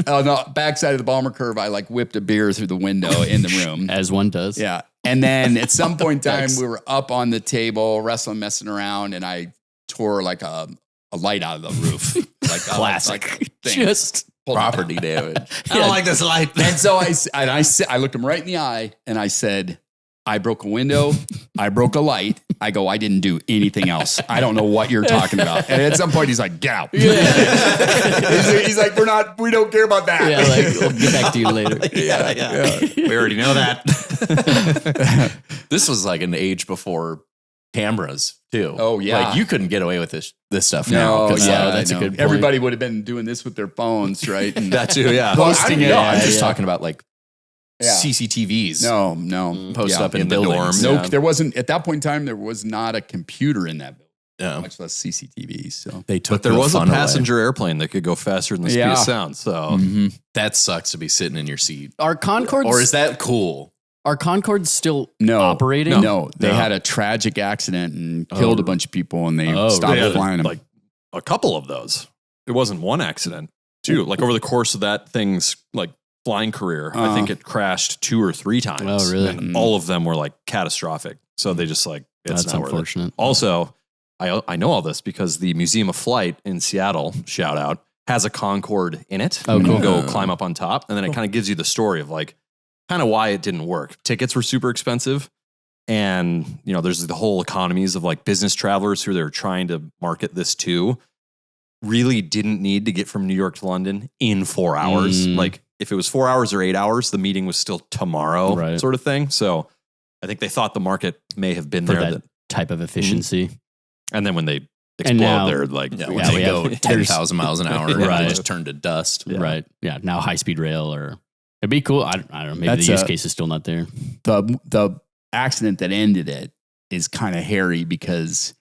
on the backside of the Balmer curve, I like whipped a beer through the window in the room. As one does. Yeah, and then at some point in time, we were up on the table wrestling, messing around, and I tore like a light out of the roof, like Classic. thing. Just Property damage. I don't like this light. And so I looked him right in the eye and I said, I broke a window. I broke a light. I go, I didn't do anything else. I don't know what you're talking about. And at some point he's like, get out. He's like, we don't care about that. yeah, like we'll get back to you later. Yeah. We already know that. This was like an age before cameras too. Oh, yeah. Like you couldn't get away with this stuff No, now. 'cause, yeah, that's a I know. good point. Everybody would have been doing this with their phones, right? And That too, yeah. posting it. I'm just yeah. talking about like Yeah. CCTVs. No. Post Yeah. up in In the buildings. dorms. No, Yeah. there wasn't, at that point in time, there was not a computer in that building, Yeah. much less CCTVs. So They took But there the was a fun away. passenger airplane that could go faster than the speed Yeah. of sound. So That sucks to be sitting in your seat. Are Concords Or is that cool? are Concords still no, operating? No, they No. had a tragic accident and killed a bunch of people and they stopped they had flying them. like a couple of those. It wasn't one accident, too. Like over the course of that thing's like flying career, I think it crashed 2 or 3 times. Oh, really? And all of them were like catastrophic. So they just like, it's That's not worth it. unfortunate. Also, I know all this because the Museum of Flight in Seattle, shout out, has a Concorde in it. Oh, You can cool. go climb up on top. And then it kind of gives you the story of like kind of why it didn't work. Tickets were super expensive. And, there's the whole economies of like business travelers who they're trying to market this to really didn't need to get from New York to London in 4 hours. Like if it was 4 hours or 8 hours, the meeting was still tomorrow Right. sort of thing. So I think they thought the market may have been For there. that type of efficiency. And then when they And now- explode, they're like, Yeah, Yeah, when they we go have- 10,000 miles an hour, and Right. they just turn to dust. Right. Yeah. Now high speed rail or it'd be cool. I don't know. Maybe That's the use a- case is still not there. the accident that ended it is kind of hairy because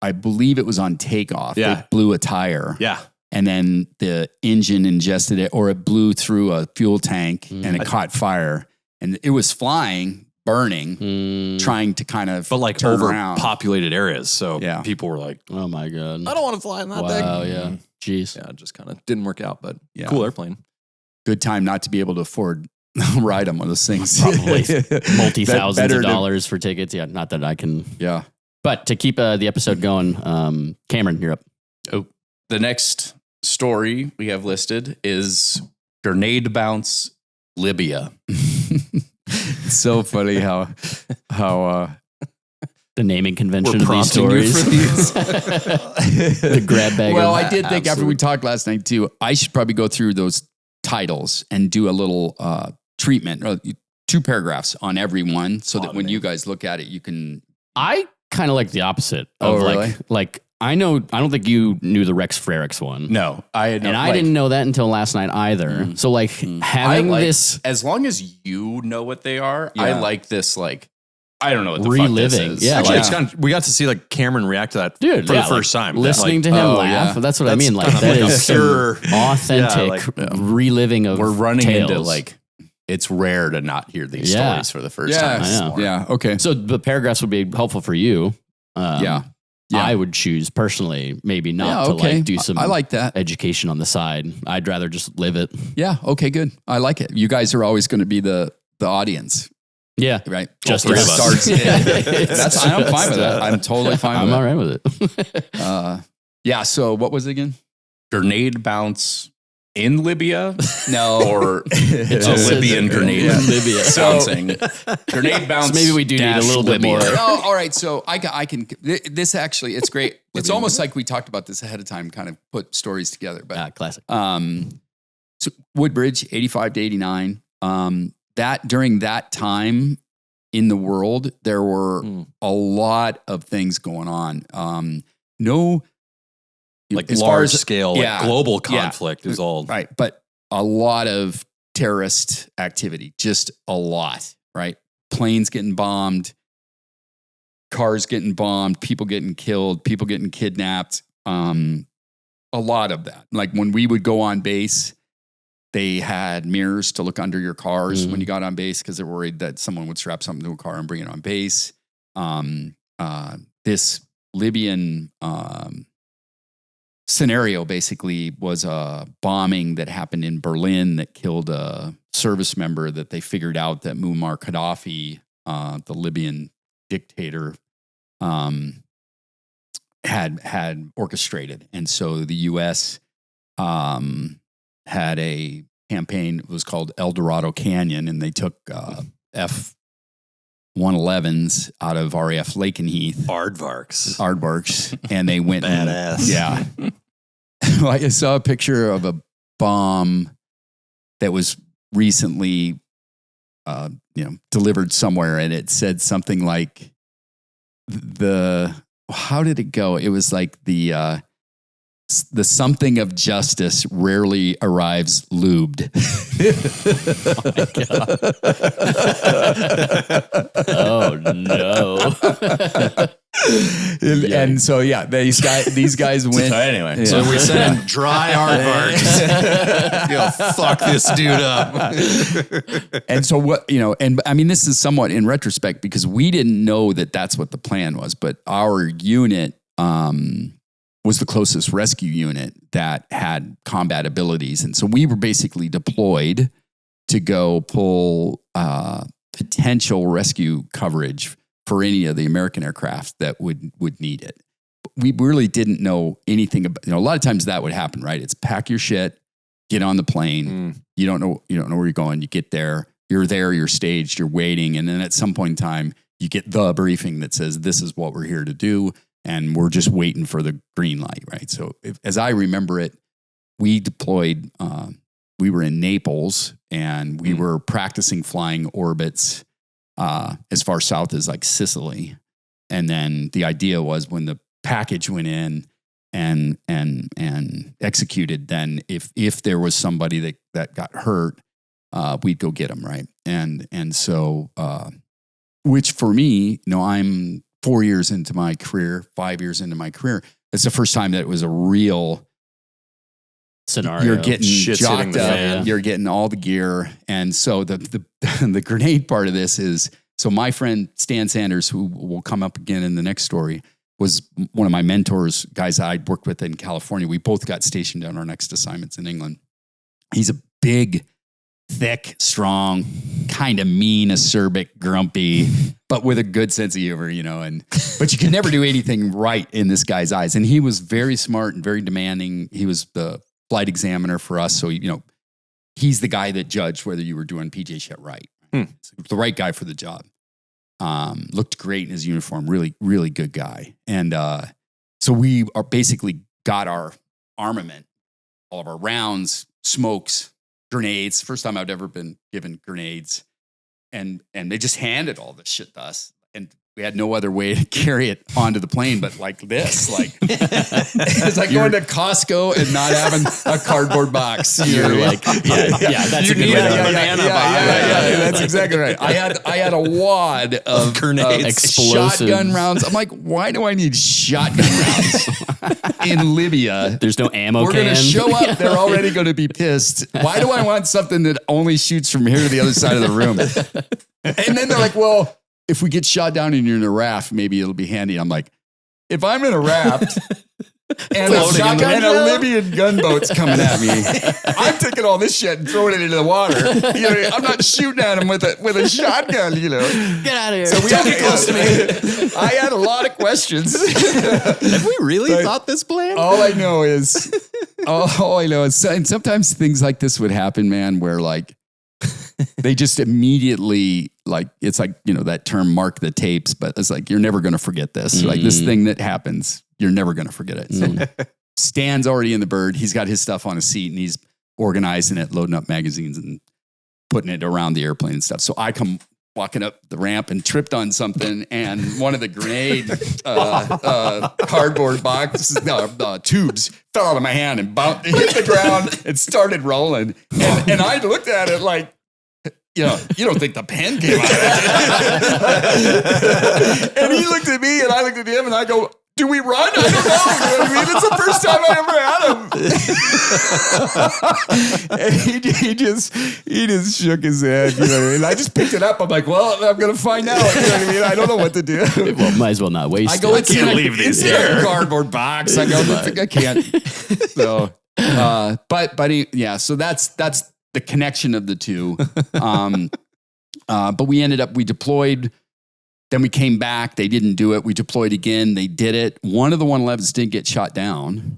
I believe it was on takeoff. Yeah. It blew a tire. yeah. And then the engine ingested it, or it blew through a fuel tank and it caught fire. And it was flying, burning, trying to kind of But like turn over around. populated areas. So Yeah. people were like, Oh my God. I don't want to fly in that Wow. thing. Yeah. Jeez. Yeah, it just kind of didn't work out, but Yeah. cool airplane. Good time not to be able to afford ride on one of those things. Probably multi-thousands Better of to- dollars for tickets. Yeah. Not that I can. Yeah. But to keep the episode going, Cameron, you're up. Oh, the next story we have listed is grenade bounce Libya. It's so funny how The naming convention We're of these prompting you stories. for these. The grab bag. Well, of- I did think after we talked last night too, I should probably go through those titles and do a little treatment, 2 paragraphs on every one, so that when you guys look at it, you can. I kind of like the opposite. Oh, Of really? like I don't think you knew the Rex Frerix one. No, I And I didn't know that until last night either. So like having this as long as you know what they are, Yeah. I like this. Like, I don't know what the Reliving. fuck this is. Yeah, Actually, like- it's kind of, we got to see like Cameron react to that dude for yeah, the first like, time. listening Like, to him oh, laugh. yeah. That's what I That's mean. Like kind of that like a is pure- some authentic reliving of we're running tales. into like it's rare to not hear these Yeah. stories for the first Yeah, time. I know. Yeah. Okay. So the paragraphs would be helpful for you. Yeah. I would choose personally, maybe not Yeah. to Okay. like do some I like that. education on the side. I'd rather just live it. Yeah. Okay. Good. I like it. You guys are always going to be the audience, Yeah. right? Just three of us. us. I'm fine with that. I'm totally fine I'm with all right with it. that. Yeah. So what was it again? Grenade bounce in Libya No. or it's a says Libyan it. grenade Yeah. Libya. bouncing. Grenade bounce. So maybe we do need a dash little bit Libya. more. No, all right. So I can. This actually, it's great. It's almost like we talked about this ahead of time. Kind of put stories together. But Classic. so Woodbridge, 85 to 89. That during that time in the world, there were a lot of things going on. No, Like as far large as- scale, yeah, like global yeah. conflict is all. right. But a lot of terrorist activity, just a lot, right? Planes getting bombed, cars getting bombed, people getting killed, people getting kidnapped. A lot of that. Like when we would go on base, they had mirrors to look under your cars when you got on base because they're worried that someone would strap something to a car and bring it on base. This Libyan scenario basically was a bombing that happened in Berlin that killed a service member that they figured out that Muammar Gaddafi, the Libyan dictator, had orchestrated. And so the U.S. Had a campaign. It was called El Dorado Canyon, and they took F-111s out of RAF Lakenheath, Aardvarks, and they went Badass. Yeah. I saw a picture of a bomb that was recently, delivered somewhere, and it said something like how did it go? It was like the something of justice rarely arrives lubed. Oh no. And so, yeah, these guys went. So anyway, Yeah. So we send dry aardvarks. Fuck this dude up. And so and I mean, this is somewhat in retrospect because we didn't know that that's what the plan was, but our unit, was the closest rescue unit that had combat abilities. And so we were basically deployed to go pull potential rescue coverage for any of the American aircraft that would need it. We really didn't know anything about, a lot of times that would happen, right? It's pack your shit, get on the plane. You don't know where you're going. You get there, you're staged, you're waiting. And then at some point in time, you get the briefing that says, this is what we're here to do. And we're just waiting for the green light, right? So as I remember it, we deployed, we were in Naples and we were practicing flying orbits as far south as like Sicily. And then the idea was when the package went in and executed, then if there was somebody that got hurt, we'd go get them, right? And so, which for me, I'm 4 years into my career, 5 years into my career. It's the first time that it was a real scenario. You're getting Shit's hitting jocked the up. fan. You're getting all the gear. And so the grenade part of this is, so my friend Stan Sanders, who will come up again in the next story, was one of my mentors, guys I'd worked with in California. We both got stationed on our next assignments in England. He's a big, thick, strong, kind of mean, acerbic, grumpy, but with a good sense of humor, but you could never do anything right in this guy's eyes. And he was very smart and very demanding. He was the flight examiner for us. So, he's the guy that judged whether you were doing PJ shit right. So the right guy for the job. Looked great in his uniform. Really, really good guy. And so we are basically got our armament, all of our rounds, smokes, grenades. First time I'd ever been given grenades. And they just handed all this shit to us. And we had no other way to carry it onto the plane but like this. Like it's like going to Costco and not having a cardboard box. You're like, yeah, that's a good way to banana box. Yeah, that's exactly right. I had a wad of grenades, explosives. shotgun rounds. I'm like, why do I need shotgun rounds in Libya? There's no ammo We're can. going to show up. They're already going to be pissed. Why do I want something that only shoots from here to the other side of the room? And then they're like, well, if we get shot down and you're in a raft, maybe it'll be handy. I'm like, if I'm in a raft and a Libyan gunboat's coming at me, I'm taking all this shit and throwing it into the water. I'm not shooting at him with a shotgun. Get out of here. So don't get close to me. I had a lot of questions. Have we really thought this plan? All I know is, and sometimes things like this would happen, man, where like they just immediately it's like, that term, mark the tapes, but it's like, you're never going to forget this. Like this thing that happens, you're never going to forget it. So Stan's already in the bird. He's got his stuff on a seat and he's organizing it, loading up magazines and putting it around the airplane and stuff. So I come walking up the ramp and tripped on something, and one of the grenade cardboard box tubes fell out of my hand and hit the ground and started rolling. And I looked at it like, you don't think the pen came out of it. And he looked at me and I looked at him and I go, do we run? I don't know. You know what I mean? It's the first time I ever had him. And he just shook his head. You know what I mean? I just picked it up. I'm like, well, I'm going to find out. You know what I mean? I don't know what to do. Well, might as well not waste I go, it. can't leave these here. Cardboard box. I go, I can't. So, so that's the connection of the two. But we deployed. Then we came back. They didn't do it. We deployed again. They did it. One of the 111s did get shot down,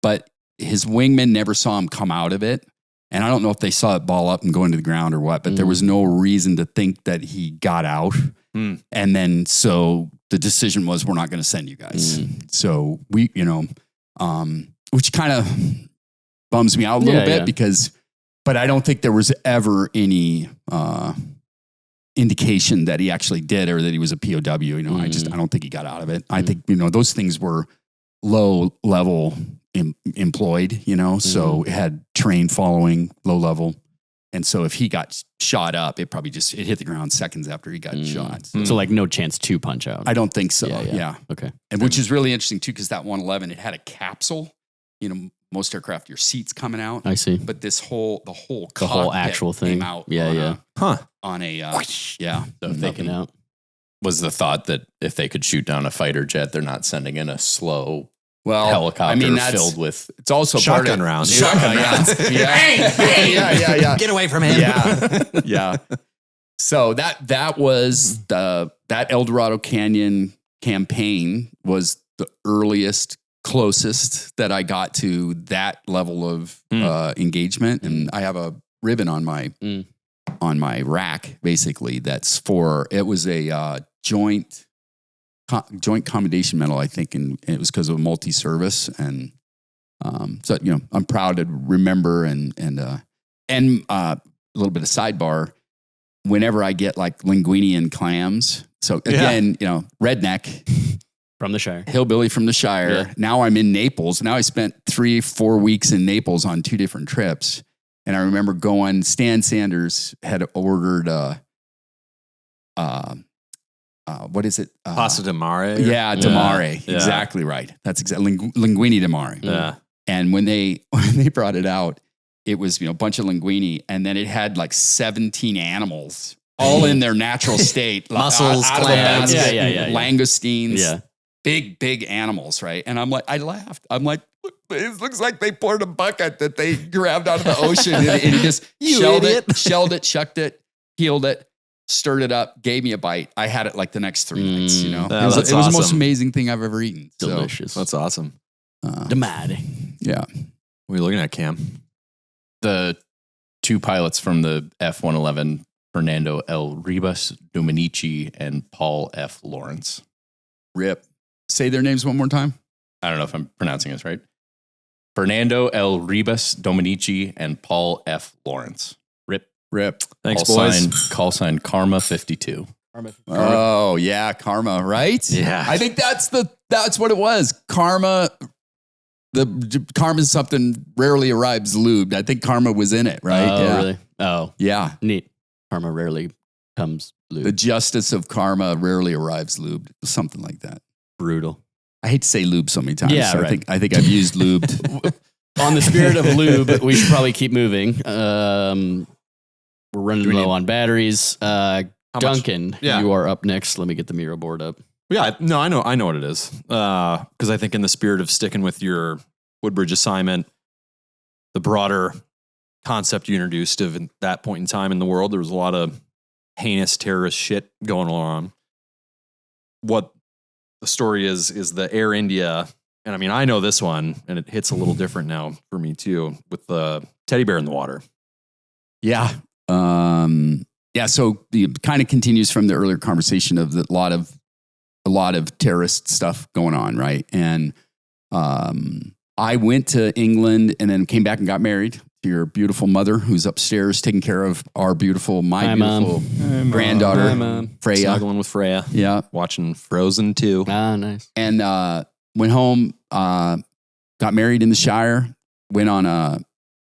but his wingman never saw him come out of it. And I don't know if they saw it ball up and go into the ground or what. But there was no reason to think that he got out. And then so the decision was, we're not going to send you guys. So we, which kind of bums me out a little bit because. But I don't think there was ever any indication that he actually did or that he was a POW. I don't think he got out of it. I think, those things were low level employed, so it had train following, low level. And so if he got shot up, it hit the ground seconds after he got shot. So like no chance to punch out. I don't think so. Yeah. Okay. And which is really interesting too, because that 111, it had a capsule, most aircraft, your seat's coming out. I see. But the whole actual thing came out on a so thinking out. Was the thought that if they could shoot down a fighter jet, they're not sending in a slow helicopter filled with it's also shotgun rounds. Shotgun rounds. Yeah. Get away from him. Yeah. So that was that El Dorado Canyon campaign was the closest that I got to that level of engagement, and I have a ribbon on my rack basically it was a joint commendation medal, I think, and it was because of multi-service, and so I'm proud to remember and a little bit of sidebar. Whenever I get like linguine and clams, so again, redneck. From the Shire. Hillbilly from the Shire. Yeah. Now I'm in Naples. Now I spent 3-4 weeks in Naples on 2 different trips. And I remember Stan Sanders had ordered, what is it? Pasta di mare? Yeah, di mare. Yeah. Exactly right. That's exactly, linguine di mare. Yeah. And when they brought it out, it was, a bunch of linguine, and then it had like 17 animals, all in their natural state. Mussels, clams. Langoustines. Yeah. Big animals, right? And I laughed. I'm like, it looks like they poured a bucket that they grabbed out of the ocean and it just shelled it, shucked it, peeled it, stirred it up, gave me a bite. I had it like the next 3 nights, It was the most amazing thing I've ever eaten. Delicious. So, that's awesome. Yeah. What are you looking at, Cam? The 2 pilots from the F-111, Fernando L. Ribas Dominici and Paul F. Lawrence. Rip. Say their names one more time. I don't know if I'm pronouncing this right. Fernando L. Ribas Dominici and Paul F. Lawrence. Rip. Thanks, boys. Call sign Karma 52. Oh yeah, Karma, right? Yeah. I think that's what it was. Karma. Karma is something rarely arrives lubed. I think Karma was in it, right? Oh, yeah. really? Oh, yeah. Neat. Karma rarely comes lubed. The justice of karma rarely arrives lubed. Something like that. Brutal. I hate to say lube so many times. Yeah, so right. I think I've used lubed. On the spirit of lube, we should probably keep moving. We're running low on batteries. Duncan, you are up next. Let me get the Miro board up. Yeah, no, I know what it is. Because I think in the spirit of sticking with your Woodbridge assignment, the broader concept you introduced of at that point in time in the world, there was a lot of heinous terrorist shit going on. What the story is the Air India, and I mean, I know this one, and it hits a little different now for me too, with the teddy bear in the water. Yeah. So it kind of continues from the earlier conversation of a lot of terrorist stuff going on, right? And I went to England and then came back and got married to your beautiful mother who's upstairs taking care of our beautiful, Hi, Mom. granddaughter, Hi, Mom. Freya. Snuggling with Freya. Yeah. Watching Frozen 2. Ah, nice. And went home, got married in the Shire, went on a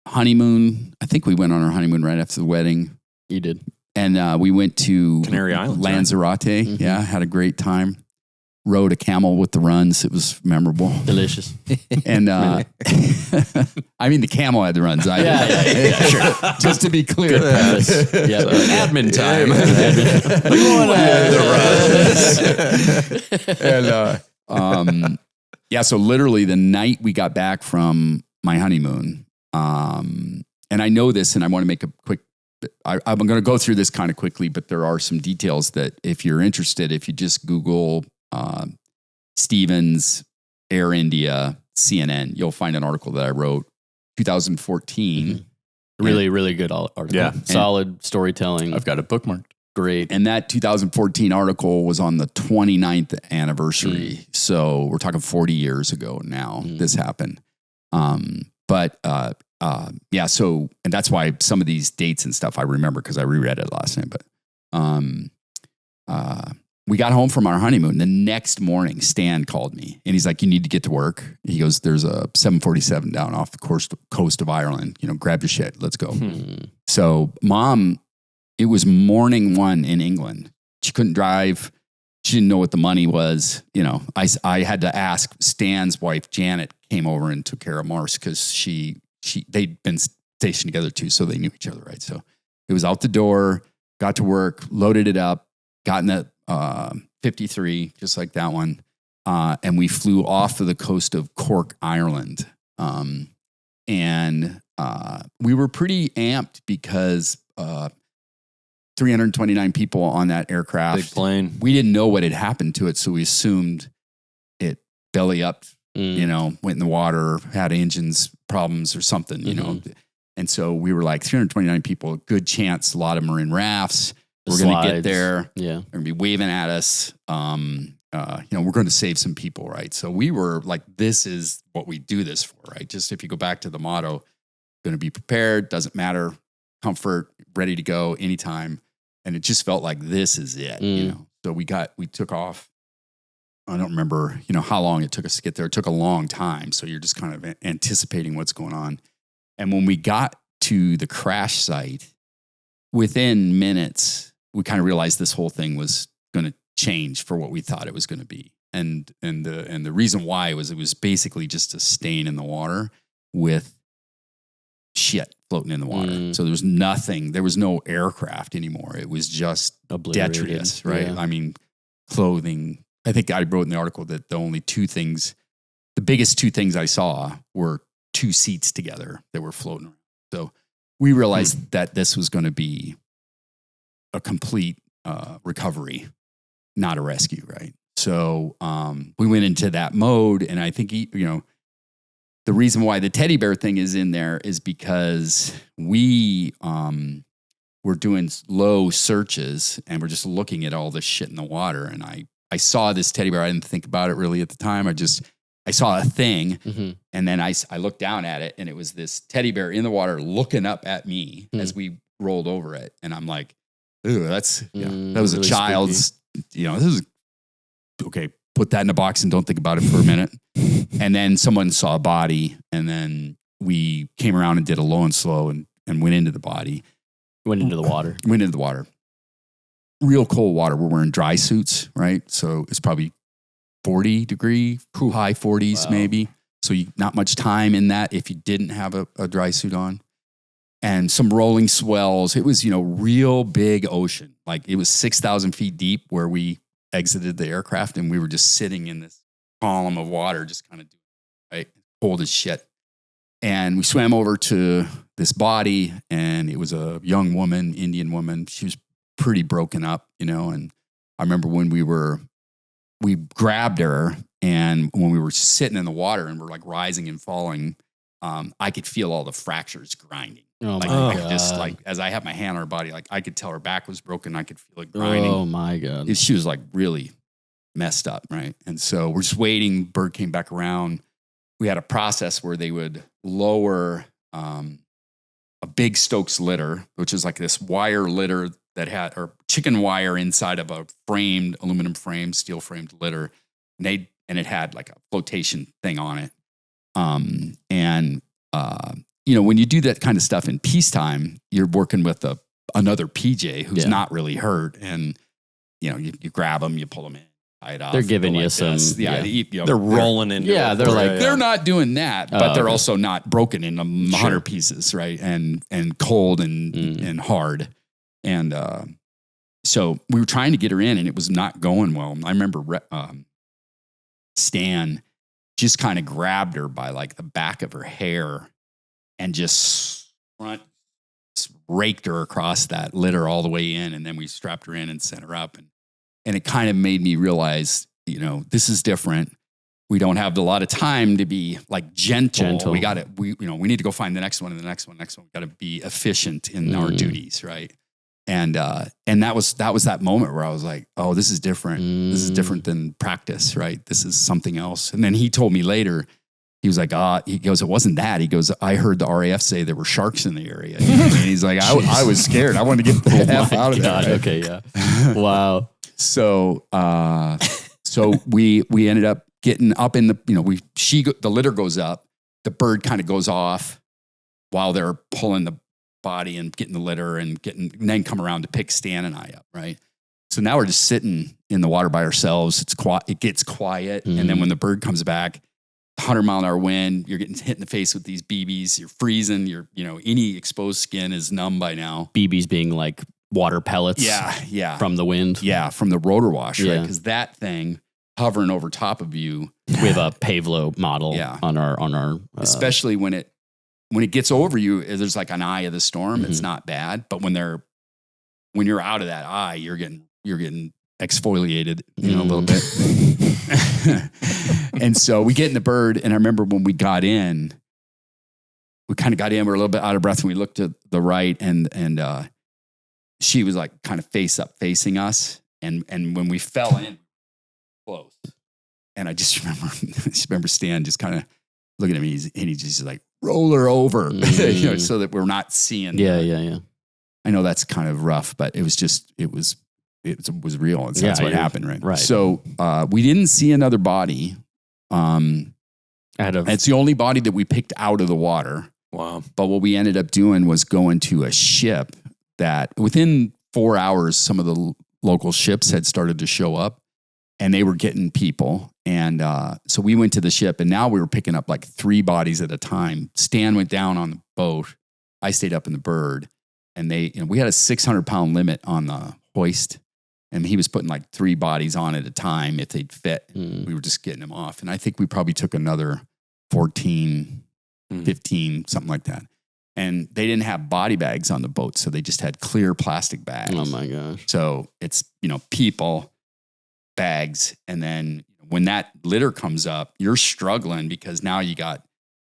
honeymoon. I think we went on our honeymoon right after the wedding. You did. And we went to Canary Islands, right? Lanzarote. Mhm. Yeah, had a great time. Rode a camel with the runs. It was memorable. Delicious. And I mean, the camel had the runs. Yeah, Sure. Just to be clear. Yeah. Admin time. And yeah, so literally the night we got back from my honeymoon, and I know this, and I want to make a quick. I'm going to go through this kind of quickly, but there are some details that, if you're interested, if you just Google Stevens, Air India, CNN, you'll find an article that I wrote 2014. Mm-hmm. Really, really good article. Yeah. Solid storytelling. I've got it bookmarked. Great. And that 2014 article was on the 29th anniversary. So we're talking 40 years ago now this happened. Yeah, so, and that's why some of these dates and stuff I remember because I reread it last night. But we got home from our honeymoon. The next morning, Stan called me and he's like, you need to get to work. He goes, there's a 747 down off the coast of Ireland. Grab your shit. Let's go. So Mom, it was morning 1 in England. She couldn't drive. She didn't know what the money was. I had to ask. Stan's wife, Janet, came over and took care of Morse because they'd been stationed together too, so they knew each other, right? So it was out the door, got to work, loaded it up, got in that 53, just like that one, and we flew off of the coast of Cork, Ireland. And we were pretty amped because 329 people on that aircraft. Big plane. We didn't know what had happened to it, so we assumed it belly up, went in the water, had engines problems or something, And so we were like 329 people, good chance, a lot of them are in rafts. We're going to get there. Yeah. They're going to be waving at us. We're going to save some people, right? So we were like, this is what we do this for, right? Just if you go back to the motto, going to be prepared, doesn't matter, comfort, ready to go anytime. And it just felt like this is it, So we took off. I don't remember, how long it took us to get there. It took a long time. So you're just kind of anticipating what's going on. And when we got to the crash site, within minutes, we kind of realized this whole thing was going to change for what we thought it was going to be. And the reason why it was basically just a stain in the water with shit floating in the water. So there was nothing, there was no aircraft anymore. It was just Obliterated. detritus, right? Yeah. I mean, clothing. I think I wrote in the article that the biggest two things I saw were 2 seats together that were floating around. So we realized that this was going to be a complete recovery, not a rescue, right? So we went into that mode, and I think the reason why the teddy bear thing is in there is because we were doing low searches and we're just looking at all this shit in the water. And I saw this teddy bear. I didn't think about it really at the time. I saw a thing, and then I looked down at it, and it was this teddy bear in the water looking up at me as we rolled over it. And I'm like, ooh, that was really a child's, this is okay. Put that in a box and don't think about it for a minute. And then someone saw a body, and then we came around and did a low and slow and went into the body. Went into the water. Went into the water. Real cold water. We're wearing dry suits, right? So it's probably 40 degree, high 40s maybe. So not much time in that if you didn't have a dry suit on. And some rolling swells. It was, real big ocean. Like it was 6,000 feet deep where we exited the aircraft, and we were just sitting in this column of water, just kind of right, cold as shit. And we swam over to this body, and it was a young woman, Indian woman. She was pretty broken up, and I remember when we grabbed her, and when we were sitting in the water and we're like rising and falling, I could feel all the fractures grinding. Oh like, my God. Just like as I have my hand on her body, like I could tell her back was broken. I could feel it grinding. Oh my God. She was like really messed up, right? And so we're just waiting. Bird came back around. We had a process where they would lower a big Stokes litter, which is like this wire litter that had, or chicken wire inside of a framed, aluminum frame, steel framed litter. And it had like a flotation thing on it. When you do that kind of stuff in peacetime, you're working with another PJ who's not really hurt. And, you grab them, you pull them in, tie it off. They're giving you like some. this. They're rolling into it. Yeah, they're like, They're not doing that, but they're okay. also not broken in 100 pieces, right? And cold and hard. And so we were trying to get her in, and it was not going well. I remember Stan just kind of grabbed her by like the back of her hair and just raked her across that litter all the way in. And then we strapped her in and sent her up. And it kind of made me realize, this is different. We don't have a lot of time to be like gentle. We got to, we need to go find the next one and the next one, We got to be efficient in our duties. Right. And that was that moment where I was like, oh, this is different. This is different than practice. Right. This is something else. And then he told me later, he was like, he goes, it wasn't that. He goes, I heard the RAF say there were sharks in the area. And he's like, I was scared. I wanted to get the F out of there. Right? Okay. Yeah. Wow. So we ended up getting up in the, the litter goes up, the bird kind of goes off while they're pulling the body and getting the litter and then come around to pick Stan and I up. Right. So now we're just sitting in the water by ourselves. It's quiet. It gets quiet. And then when the bird comes back, 100-mile-an-hour wind, you're getting hit in the face with these BBs, you're freezing, any exposed skin is numb by now. BBs being like water pellets. Yeah. From the wind. Yeah. From the rotor wash, right? Because that thing hovering over top of you. We have a Pavlo model on our especially when it gets over you, there's like an eye of the storm. It's not bad. But when you're out of that eye, you're getting exfoliated, a little bit. And so we get in the bird, and I remember when we got in, we're a little bit out of breath, and we looked to the right, and she was like kind of face up facing us. And when we fell in close, and I just remember Stan just kind of looking at me, and he's just like, roll her over, so that we're not seeing. Yeah. I know that's kind of rough, but it was real. And so that's what happened, right? So we didn't see another body. It's the only body that we picked out of the water. Wow. But what we ended up doing was going to a ship that within 4 hours, some of the local ships had started to show up, and they were getting people. And so we went to the ship, and now we were picking up like 3 bodies at a time. Stan went down on the boat. I stayed up in the bird, and we had a 600-pound limit on the hoist. And he was putting like 3 bodies on at a time if they'd fit. We were just getting them off. And I think we probably took another 14, 15, something like that. And they didn't have body bags on the boat, so they just had clear plastic bags. Oh my gosh. So it's, people, bags. And then when that litter comes up, you're struggling because now you got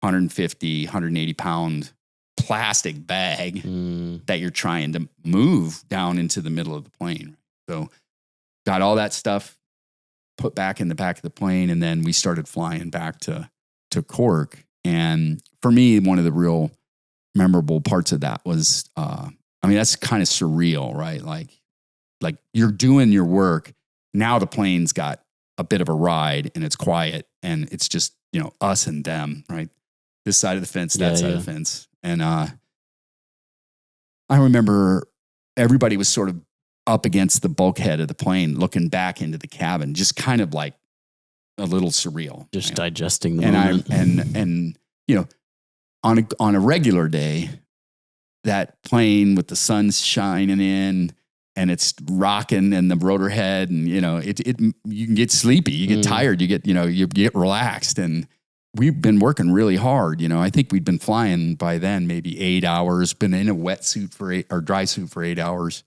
150, 180 pound plastic bag that you're trying to move down into the middle of the plane. So got all that stuff put back in the back of the plane, and then we started flying back to Cork. And for me, one of the real memorable parts of that was, that's kind of surreal, right? Like you're doing your work. Now the plane's got a bit of a ride, and it's quiet, and it's just, us and them, right? This side of the fence, that side of the fence. And I remember everybody was sort of up against the bulkhead of the plane, looking back into the cabin, just kind of like a little surreal. Just digesting the moment. And on a regular day, that plane with the sun shining in and it's rocking and the rotor head, and you can get sleepy, you get tired, you get relaxed. And we've been working really hard. I think we'd been flying by then maybe 8 hours, been in a wetsuit or dry suit for 8 hours.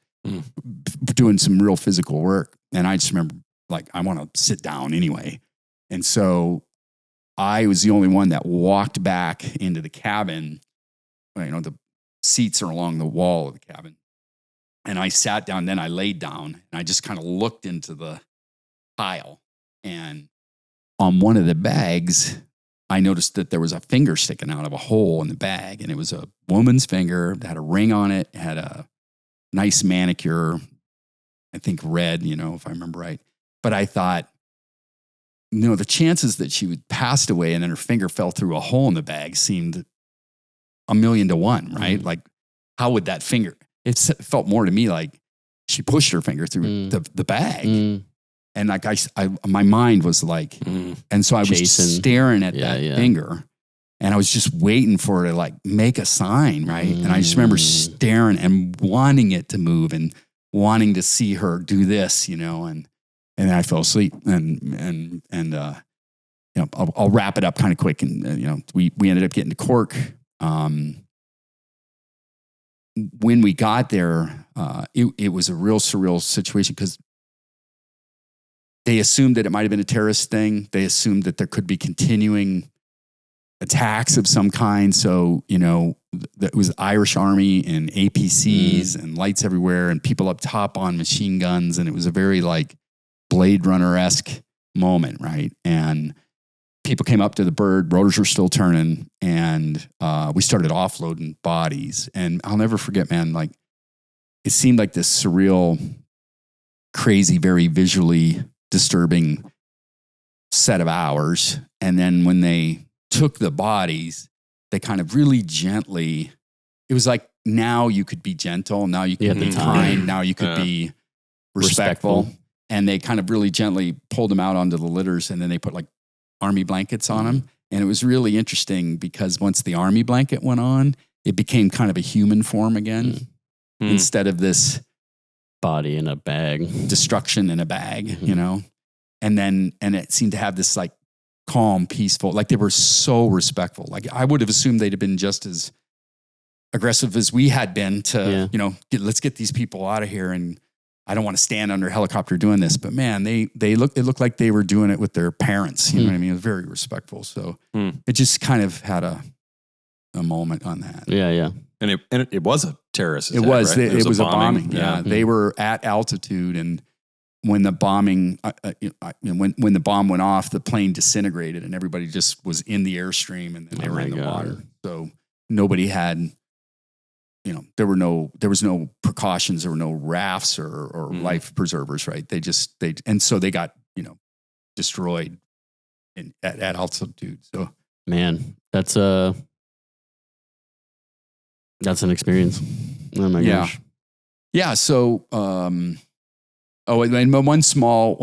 Doing some real physical work. And I just remember, like, I want to sit down anyway. And so I was the only one that walked back into the cabin. The seats are along the wall of the cabin. And I sat down, then I laid down, and I just kind of looked into the pile. And on one of the bags, I noticed that there was a finger sticking out of a hole in the bag, and it was a woman's finger that had a ring on it, had a nice manicure, I think red, if I remember right. But I thought, the chances that she would passed away and then her finger fell through a hole in the bag seemed 1,000,000 to 1, right? Like, how would that finger? It felt more to me like she pushed her finger through the bag. And like my mind was like, and so I was just staring at that finger, and I was just waiting for her to like make a sign, right? And I just remember staring and wanting it to move and wanting to see her do this, and then I fell asleep. And I'll wrap it up kind of quick. And we ended up getting to Cork. When we got there, it was a real surreal situation because they assumed that it might have been a terrorist thing. They assumed that there could be continuing attacks of some kind. So, it was Irish Army and APCs and lights everywhere and people up top on machine guns. And it was a very like Blade Runner-esque moment, right? And people came up to the bird, rotors were still turning, and we started offloading bodies. And I'll never forget, man, like it seemed like this surreal, crazy, very visually disturbing set of hours. And then when they took the bodies, they kind of really gently, it was like, now you could be gentle. Now you could be kind. Now you could be respectful. And they kind of really gently pulled them out onto the litters. And then they put like army blankets on them. And it was really interesting because once the army blanket went on, it became kind of a human form again instead of this body in a bag, destruction in a bag, and it seemed to have this like calm, peaceful, like they were so respectful. Like I would have assumed they'd have been just as aggressive as we had been to, let's get these people out of here. And I don't want to stand under a helicopter doing this, but man, it looked like they were doing it with their parents. You know what I mean? It was very respectful. So it just kind of had a moment on that. Yeah. And it was a terrorist attack, It was. right? It was a bombing. Yeah. They were at altitude, and when the bombing, when the bomb went off, the plane disintegrated, and everybody just was in the airstream, and then they were in the water. So nobody had, there was no precautions, there were no rafts or life preservers, right? And so they got destroyed at altitude. So man, that's an experience. Oh my gosh. Yeah. So, and one small,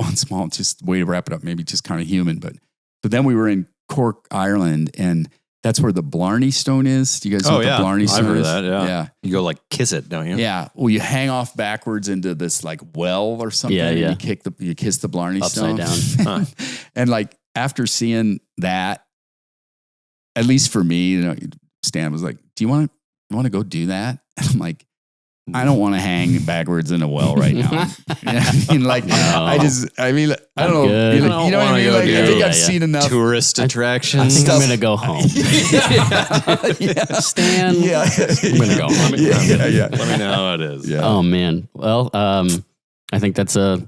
just way to wrap it up, maybe just kind of human, but then we were in Cork, Ireland, and that's where the Blarney Stone is. Do you guys know what the Blarney Stone I've heard is? of that, yeah. You go like kiss it, don't you? Yeah. Well, you hang off backwards into this like well or something. Yeah. And you kiss the Blarney Stone. Upside down. And like after seeing that, at least for me, Stan was like, "Do you want to go do that?" And I'm like, I don't want to hang backwards in a well right now. I don't know. Good. You know what I mean? Like, I think I've seen enough tourist attractions. I think I'm going to go home. Stan. Yeah. I'm going to go home. Yeah. Let me know how it is. Yeah. Oh, man. Well, I think that's an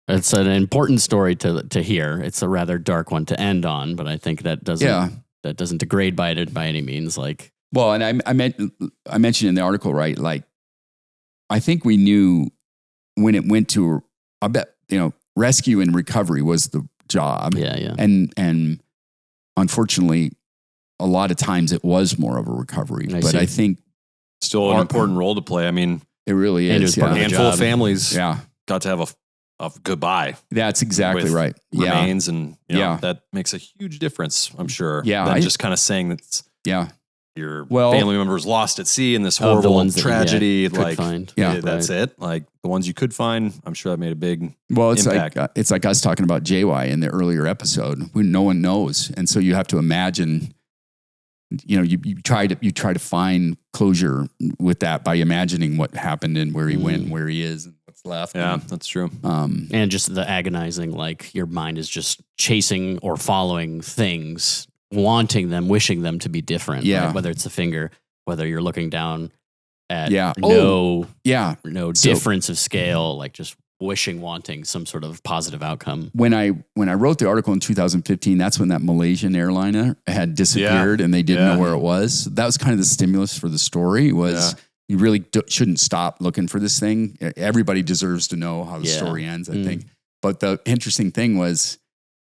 important story to hear. It's a rather dark one to end on, but I think that doesn't degrade by any means. Like, well, and I mentioned in the article, right? Like, I think we knew when it went to, I bet, rescue and recovery was the job. Yeah. And unfortunately, a lot of times it was more of a recovery. I think still an important role to play. I mean, it really and is. it was part a of the handful of job. families got to have a goodbye. That's exactly with right. Remains, and Yeah. that makes a huge difference, I'm sure. Yeah, Than just kind of saying that your family members lost at sea in this the horrible ones that, tragedy. could find. That's it. Like the ones you could find, I'm sure that made a big impact. impact. It's like us talking about JY in the earlier episode. No one knows, and so you have to imagine. You try to find closure with that by imagining what happened and where he went, and where he is, and what's left. Yeah, and, that's true. And just the agonizing, like your mind is just chasing or following things, wanting them, wishing them to be different. Yeah. Right? Whether it's a finger, whether you're looking down at Yeah. no Yeah. difference of scale, like just wanting some sort of positive outcome. When I wrote the article in 2015, that's when that Malaysian airliner had disappeared and they didn't know where it was. That was kind of the stimulus for the story. Was you really shouldn't stop looking for this thing. Everybody deserves to know how the story ends, I think. But the interesting thing was,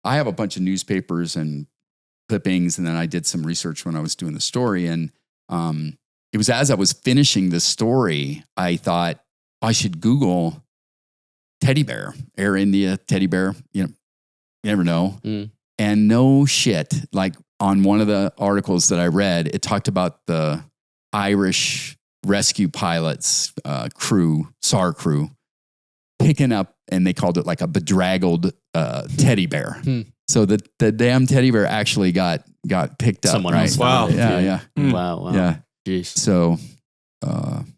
I have a bunch of newspapers and clippings, and then I did some research when I was doing the story. And it was as I was finishing the story, I thought I should Google teddy bear, Air India teddy bear. You never know. And no shit, like on one of the articles that I read, it talked about the Irish rescue pilots crew, SAR crew, picking up, and they called it like a bedraggled teddy bear. So the damn teddy bear actually got picked up. Someone right? else. Wow. Yeah. Wow. Yeah. Jeez. So,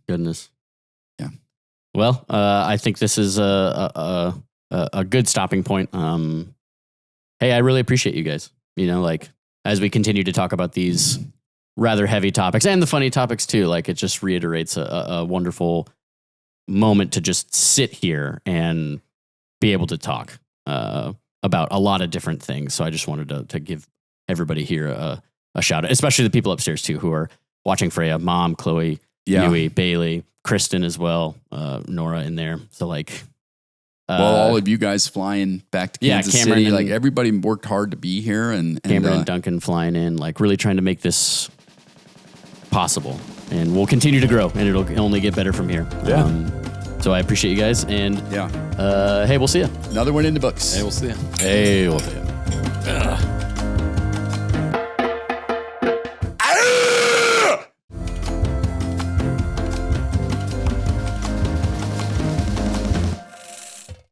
Goodness. Yeah. Well, I think this is a good stopping point. Hey, I really appreciate you guys. Like as we continue to talk about these rather heavy topics and the funny topics too, like it just reiterates a wonderful moment to just sit here and be able to talk about a lot of different things. So I just wanted to give everybody here a shout out, especially the people upstairs too, who are watching Freya, Mom, Chloe, Yui, Bailey, Kristen as well, Nora in there. So like, all of you guys flying back to Kansas Cameron City, and, like everybody worked hard to be here, and Cameron and Duncan flying in, like really trying to make this possible, and we'll continue to grow, and it'll only get better from here. So I appreciate you guys, and hey, we'll see you. Another one in the books. Hey, we'll see you. Hey, well,